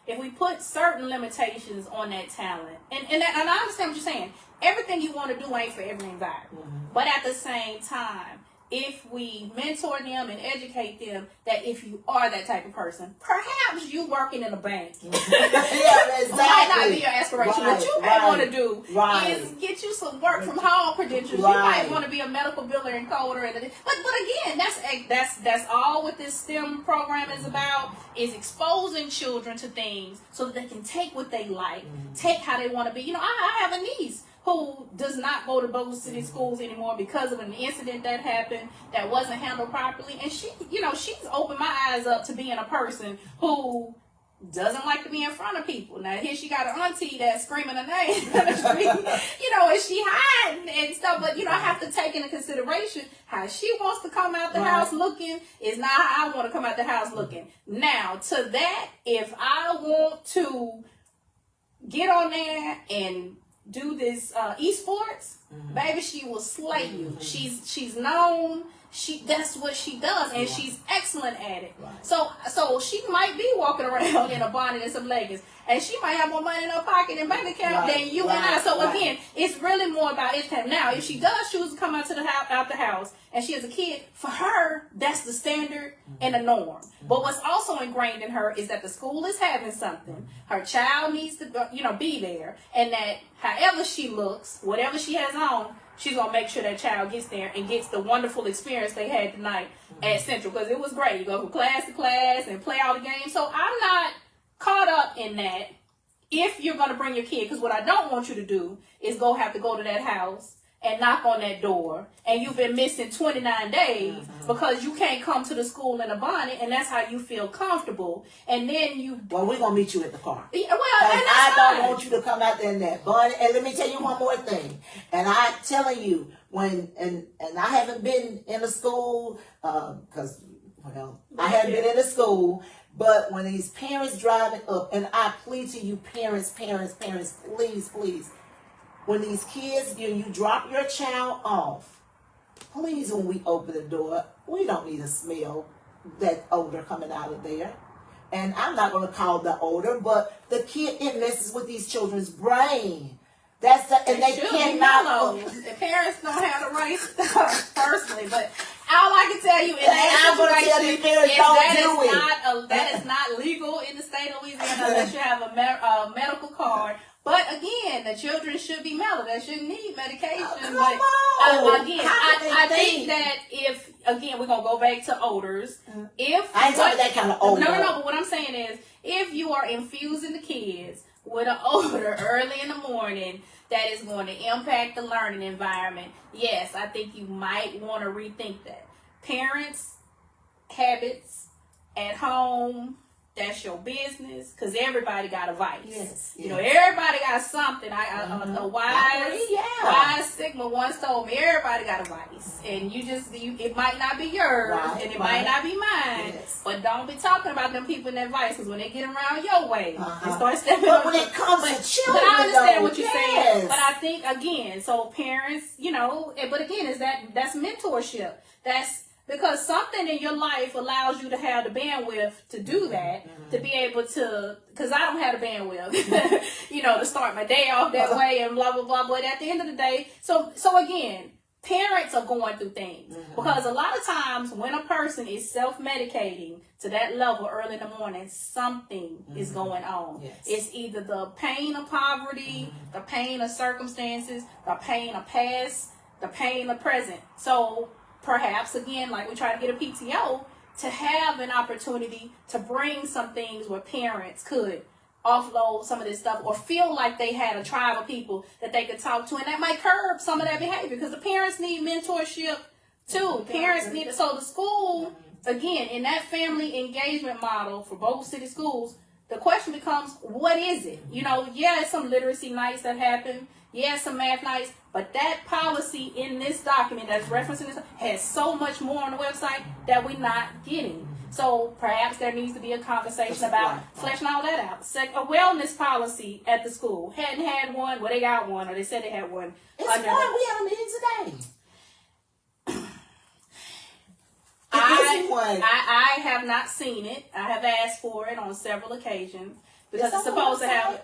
S1: if we put certain limitations on that talent, and I understand what you're saying. Everything you want to do ain't for every environment. But at the same time, if we mentor them and educate them that if you are that type of person, perhaps you working in a bank might not be your aspiration. What you may want to do is get you some work from home credentials. You might want to be a medical biller and coder. But again, that's all what this STEM program is about, is exposing children to things so that they can take what they like, take how they want to be. I have a niece who does not go to Bogalusa City Schools anymore because of an incident that happened that wasn't handled properly. And she's opened my eyes up to being a person who doesn't like to be in front of people. Now here she got an auntie that's screaming her name in the street, and she hiding and stuff. But I have to take into consideration how she wants to come out the house looking is not how I want to come out the house looking. Now to that, if I want to get on there and do this esports, baby, she will slay you. She's known. That's what she does, and she's excellent at it. So she might be walking around in a bonnet and some leggings, and she might have more money in her pocket and bank account than you and I. So again, it's really more about education. Now, if she does choose to come out the house, and she is a kid, for her, that's the standard and the norm. But what's also ingrained in her is that the school is having something. Her child needs to, be there, and that however she looks, whatever she has on, she's going to make sure that child gets there and gets the wonderful experience they had tonight at Central, because it was great. You go from class to class and play all the games. So I'm not caught up in that if you're going to bring your kid, because what I don't want you to do is have to go to that house and knock on that door, and you've been missing 29 days because you can't come to the school in a bonnet, and that's how you feel comfortable. And then
S2: we're going to meet you at the car.
S1: Yeah, well, and
S2: I don't want you to come out there in that bonnet. And let me tell you one more thing. And I'm telling you, and I haven't been in a school, because, I haven't been in a school, but when these parents driving up, and I plead to you, parents, please, when these kids, you drop your child off, please, when we open the door, we don't need to smell that odor coming out of there. And I'm not going to call the odor, but the kid, it messes with these children's brain. And they cannot.
S1: The parents don't have the right stuff personally, but all I can tell you is that is not legal in the state of Louisiana unless you have a medical card. But again, the children should be mellow. They shouldn't need medication. I think that if, again, we're going to go back to odors.
S2: I ain't talking that kind of odor.
S1: No, but what I'm saying is, if you are infusing the kids with an odor early in the morning that is going to impact the learning environment, yes, I think you might want to rethink that. Parents' habits at home that's your business, because everybody got a vice.
S2: Yes.
S1: You know, everybody got something. A wise Sigma once told me, everybody got a vice, and it might not be yours, and it might not be mine, but don't be talking about them people in that vice, because when they get around your way, they start stepping
S2: But
S1: on
S2: when it comes to children,
S1: but I understand what you're
S2: yes.
S1: saying. But I think, again, so parents, you know, but again, that's mentorship. That's because something in your life allows you to have the bandwidth to do that, to be able to, because I don't have the bandwidth, you know, to start my day off that way and blah, blah, blah. But at the end of the day, so again, parents are going through things, because a lot of times when a person is self-medicating to that level early in the morning, something is going on.
S2: Yes.
S1: It's either the pain of poverty, the pain of circumstances, the pain of past, the pain of present. So perhaps, again, like we try to get a PTO, to have an opportunity to bring some things where parents could offload some of this stuff, or feel like they had a tribe of people that they could talk to, and that might curb some of that behavior, because the parents need mentorship too. Parents need it. So the school, again, in that family engagement model for Bogalusa City Schools, the question becomes, what is it? You know, yeah, it's some literacy nights that happen. Yeah, some math nights, but that policy in this document that's referencing this has so much more on the website that we're not getting. So perhaps there needs to be a conversation about fleshing all that out. A wellness policy at the school. Hadn't had one, well, they got one, or they said they had one.
S2: It's fun. We had a meeting today.
S1: I have not seen it. I have asked for it on several occasions, because it's supposed to have.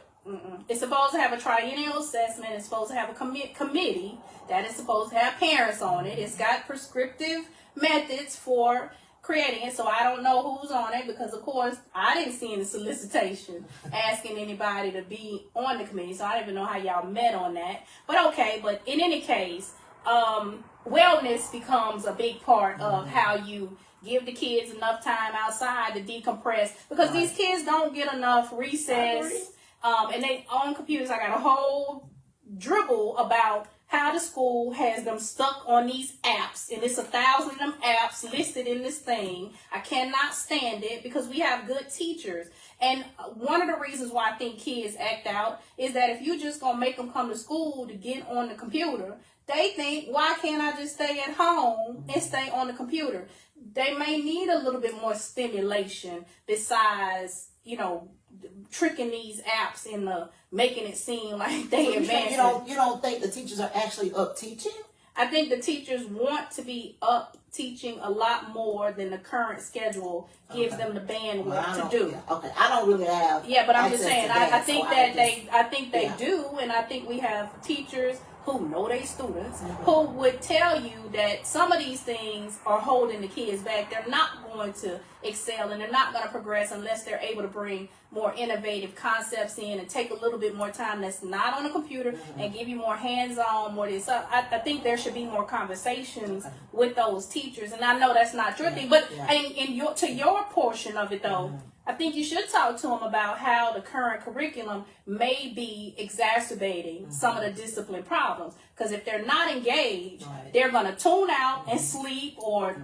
S1: It's supposed to have a triennial assessment. It's supposed to have a committee that is supposed to have parents on it. It's got prescriptive methods for creating it. So I don't know who's on it, because, of course, I didn't see any solicitation asking anybody to be on the committee. So I don't even know how y'all met on that. But okay, but in any case, wellness becomes a big part of how you give the kids enough time outside to decompress, because these kids don't get enough recess. And they own computers. I got a whole dribble about how the school has them stuck on these apps, and it's 1,000 of them apps listed in this thing. I cannot stand it, because we have good teachers. And one of the reasons why I think kids act out is that if you just gonna make them come to school to get on the computer, they think, why can't I just stay at home and stay on the computer? They may need a little bit more stimulation besides, you know, tricking these apps into making it seem like they advanced.
S2: You don't think the teachers are actually up teaching?
S1: I think the teachers want to be up teaching a lot more than the current schedule gives them the bandwidth to do.
S2: Yeah. Okay, I don't really have.
S1: Yeah, but I'm just saying, I think they do, and I think we have teachers who know their students, who would tell you that some of these things are holding the kids back. They're not going to excel, and they're not going to progress unless they're able to bring more innovative concepts in and take a little bit more time that's not on a computer and give you more hands-on, more this. I think there should be more conversations with those teachers, and I know that's not your thing, but to your portion of it though, I think you should talk to them about how the current curriculum may be exacerbating some of the discipline problems. Because if they're not engaged, they're going to tune out and sleep or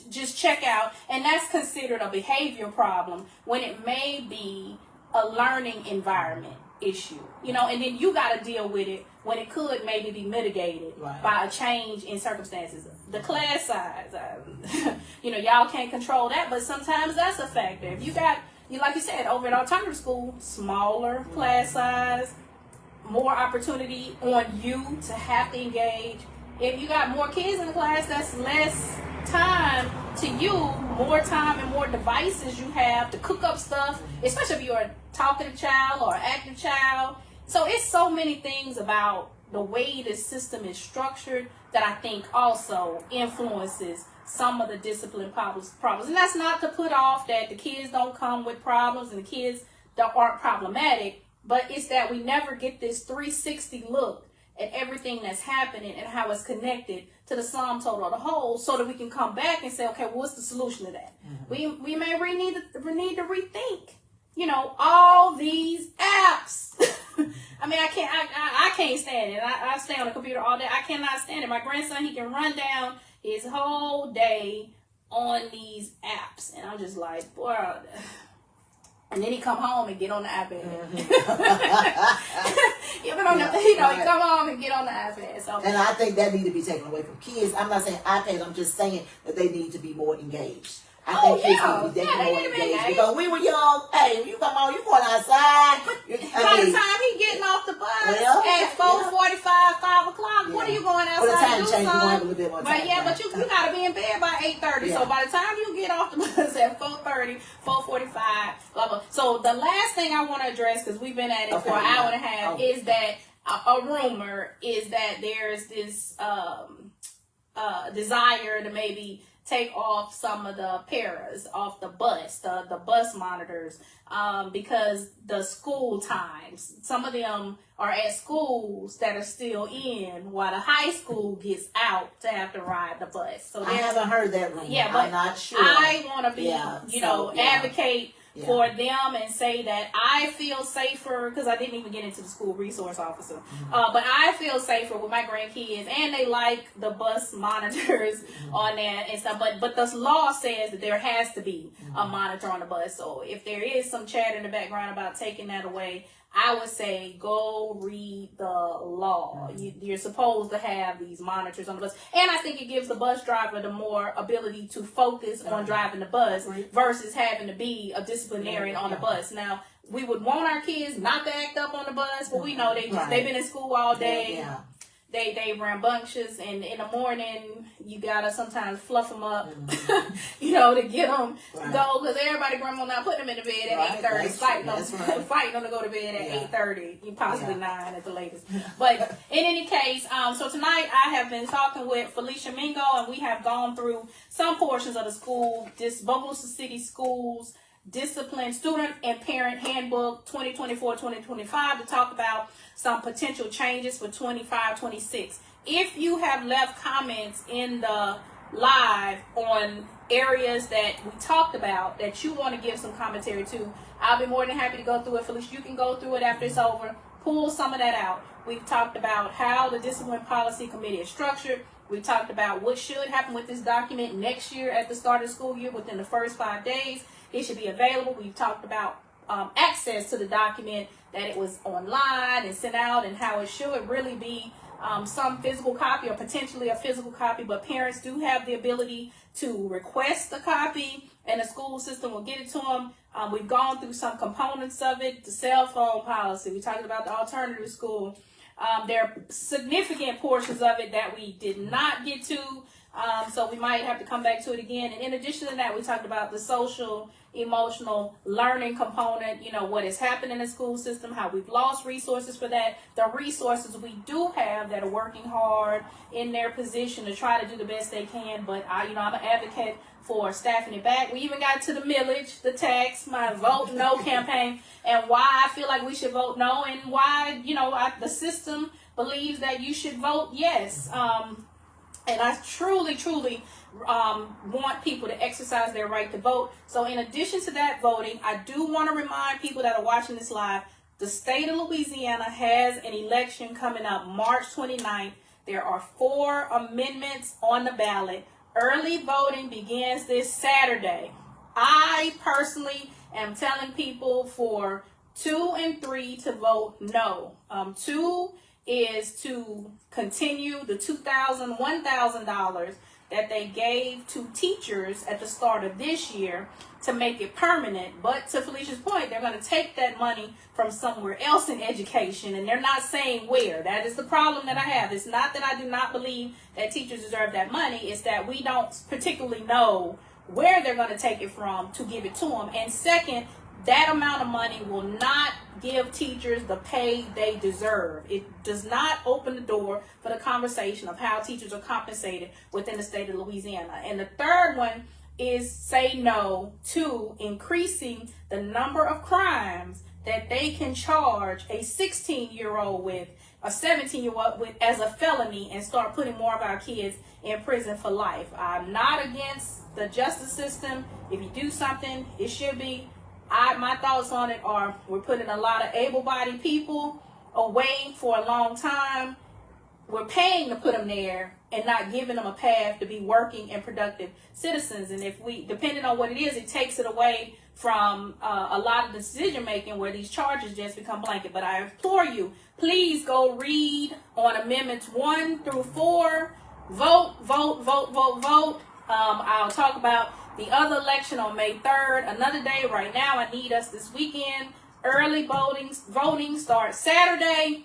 S1: just check out. And that's considered a behavior problem when it may be a learning environment issue. You know, and then you got to deal with it when it could maybe be mitigated by a change in circumstances. The class size, you know, y'all can't control that, but sometimes that's a factor. If you got, like you said, over at alternative school, smaller class size, more opportunity on you to have to engage. If you got more kids in the class, that's less time to you, more time and more devices you have to cook up stuff, especially if you're a talkative child or an active child. So it's so many things about the way the system is structured that I think also influences some of the discipline problems. And that's not to put off that the kids don't come with problems and the kids that aren't problematic, but it's that we never get this 360 look at everything that's happening and how it's connected to the sum total of the whole, so that we can come back and say, okay, what's the solution to that? We may need to rethink, you know, all these apps. I mean, I can't stand it. I stay on the computer all day. I cannot stand it. My grandson, he can run down his whole day on these apps, and I'm just like, boy, And then he come home and get on the iPad.
S2: Mm-hmm.
S1: He come home and get on the iPad. So,
S2: and I think that need to be taken away from kids. I'm not saying iPad. I'm just saying that they need to be more engaged. I think kids need to be definitely more engaged. Because we were young, hey, when you come on, you going outside.
S1: By the time he getting off the bus at 4:45, 5 o'clock, what are you going outside to do, son? But you gotta be in bed by 8:30. So by the time you get off the bus at 4:30, 4:45, blah blah. So the last thing I want to address, because we've been at it for an hour and a half, is that a rumor is that there's this desire to maybe take off some of the paras off the bus, the bus monitors, because the school times, some of them are at schools that are still in while the high school gets out to have to ride the bus. So
S2: I haven't heard that rumor.
S1: Yeah, but
S2: I'm not sure.
S1: I want to be, advocate for them and say that I feel safer, because I didn't even get into the school resource officer, but I feel safer with my grandkids, and they like the bus monitors on that and stuff. But the law says that there has to be a monitor on the bus. So if there is some chat in the background about taking that away, I would say go read the law. You're supposed to have these monitors on the bus. And I think it gives the bus driver the more ability to focus on driving the bus versus having to be a disciplinarian on the bus. Now, we would want our kids not to act up on the bus, but we know they've been in school all day. They rambunctious, and in the morning you gotta sometimes fluff them up, to get them go, because everybody grandma now putting them in the bed at 8:30, fighting them to go to bed at 8:30, possibly 9 at the latest. But in any case, so tonight I have been talking with Phlesher Mingo, and we have gone through some portions of the school, this Bogalusa City Schools Discipline Student and Parent Handbook 2024-2025, to talk about some potential changes for 25-26. If you have left comments in the live on areas that we talked about that you want to give some commentary to, I'll be more than happy to go through it. Felicia, you can go through it after it's over. Pull some of that out. We've talked about how the Discipline Policy Committee is structured. We talked about what should happen with this document next year at the start of the school year within the first 5 days. It should be available. We've talked about access to the document, that it was online and sent out, and how it should really be some physical copy or potentially a physical copy, but parents do have the ability to request a copy and the school system will get it to them. We've gone through some components of it, the cell phone policy. We talked about the alternative school. There are significant portions of it that we did not get to, so we might have to come back to it again. And in addition to that, we talked about the social, emotional learning component, what has happened in the school system, how we've lost resources for that, the resources we do have that are working hard in their position to try to do the best they can. But I'm an advocate for staffing it back. We even got to the millage, the tax, my vote no campaign, and why I feel like we should vote no, and why, the system believes that you should vote yes. And I truly want people to exercise their right to vote. So in addition to that voting, I do want to remind people that are watching this live, the state of Louisiana has an election coming up March 29th. There are 4 amendments on the ballot. Early voting begins this Saturday. I personally am telling people for 2 and 3 to vote no. 2 is to continue the $1,000 that they gave to teachers at the start of this year to make it permanent. But to Felicia's point, they're going to take that money from somewhere else in education, and they're not saying where. That is the problem that I have. It's not that I do not believe that teachers deserve that money. It's that we don't particularly know where they're going to take it from to give it to them. And second, that amount of money will not give teachers the pay they deserve. It does not open the door for the conversation of how teachers are compensated within the state of Louisiana. And the third one is say no to increasing the number of crimes that they can charge a 16-year-old with, a 17-year-old with as a felony, and start putting more of our kids in prison for life. I'm not against the justice system. If you do something, it should be. My thoughts on it are, we're putting a lot of able-bodied people away for a long time. We're paying to put them there and not giving them a path to be working and productive citizens. And if we, depending on what it is, it takes it away from a lot of decision making where these charges just become blanket. But I implore you, please go read on amendments 1 through 4. Vote, vote, vote, vote, vote. I'll talk about the other election on May 3rd. Another day. Right now, I need us this weekend. Early voting starts Saturday.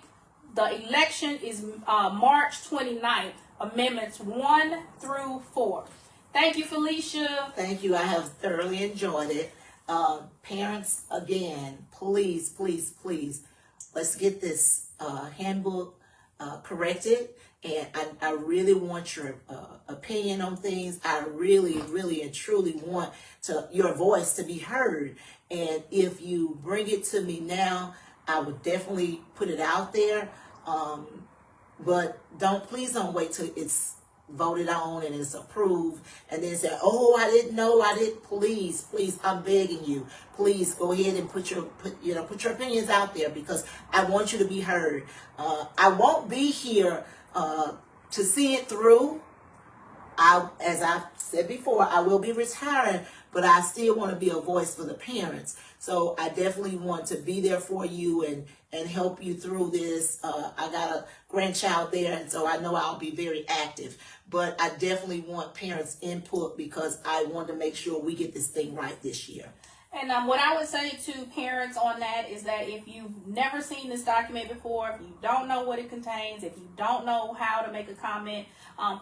S1: The election is March 29th. Amendments 1 through 4. Thank you, Felicia.
S2: Thank you. I have thoroughly enjoyed it. Parents, again, please, please, please, let's get this handbook corrected. And I really want your opinion on things. I really, really, and truly want your voice to be heard. And if you bring it to me now, I would definitely put it out there. But please don't wait till it's voted on and it's approved and then say, oh, I didn't know, please, I'm begging you, please go ahead and put your opinions out there, because I want you to be heard. I won't be here to see it through. As I've said before, I will be retiring, but I still want to be a voice for the parents. So I definitely want to be there for you and help you through this. I got a grandchild there, and so I know I'll be very active. But I definitely want parents' input, because I want to make sure we get this thing right this year.
S1: And what I would say to parents on that is that if you've never seen this document before, if you don't know what it contains, if you don't know how to make a comment,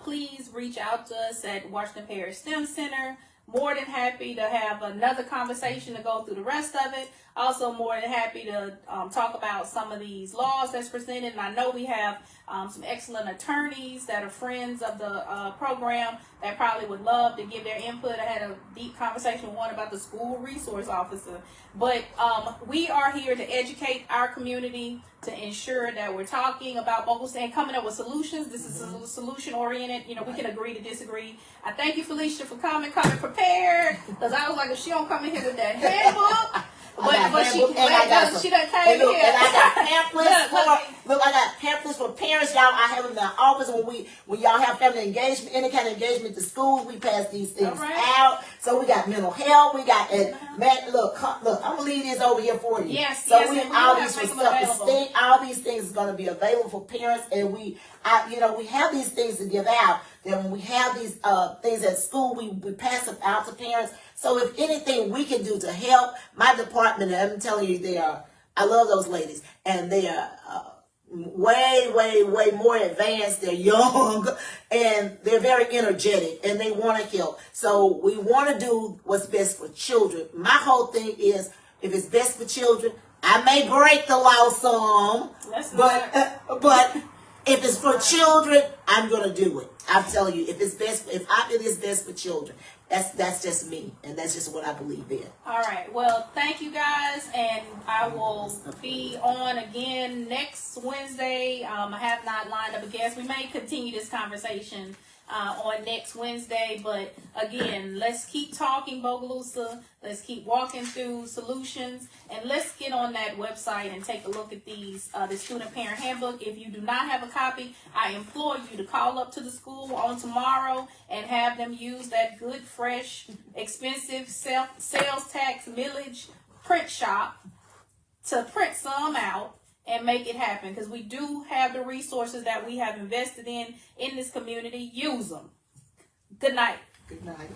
S1: please reach out to us at Washington Parish STEM Center. More than happy to have another conversation to go through the rest of it. Also more than happy to talk about some of these laws that's presented. And I know we have some excellent attorneys that are friends of the program that probably would love to give their input. I had a deep conversation with one about the school resource officer. But we are here to educate our community, to ensure that we're talking about Bogalusa and coming up with solutions. This is a solution oriented. We can agree to disagree. I thank you, Felicia, for coming prepared. Because I was like, if she don't come in here with that handbook. But she done came in here.
S2: And I got pamphlets look, I got pamphlets for parents. Y'all, I have them in the office when y'all have family engagement, any kind of engagement to schools, we pass these things out. So we got mental health, we got look, I'm gonna leave this over here for you.
S1: Yes,
S2: so
S1: yes,
S2: we all these for self-esteem, all these things are gonna be available for parents, and we have these things to give out. Then when we have these things at school, we pass them out to parents. So if anything we can do to help, my department, I'm telling you, I love those ladies, and they are way, way, way more advanced. They're young, and they're very energetic, and they want to help. So we want to do what's best for children. My whole thing is, if it's best for children, I may break the law some, but if it's for children, I'm going to do it. I'm telling you, if I feel it's best for children, that's just me, and that's just what I believe in.
S1: All right. Well, thank you guys, and I will be on again next Wednesday. I have not lined up a guest. We may continue this conversation on next Wednesday, but again, let's keep talking Bogalusa. Let's keep walking through solutions, and let's get on that website and take a look at the student parent handbook. If you do not have a copy, I implore you to call up to the school on tomorrow and have them use that good, fresh, expensive sales tax millage print shop to print some out and make it happen, because we do have the resources that we have invested in this community. Use them. Good night.
S2: Good night.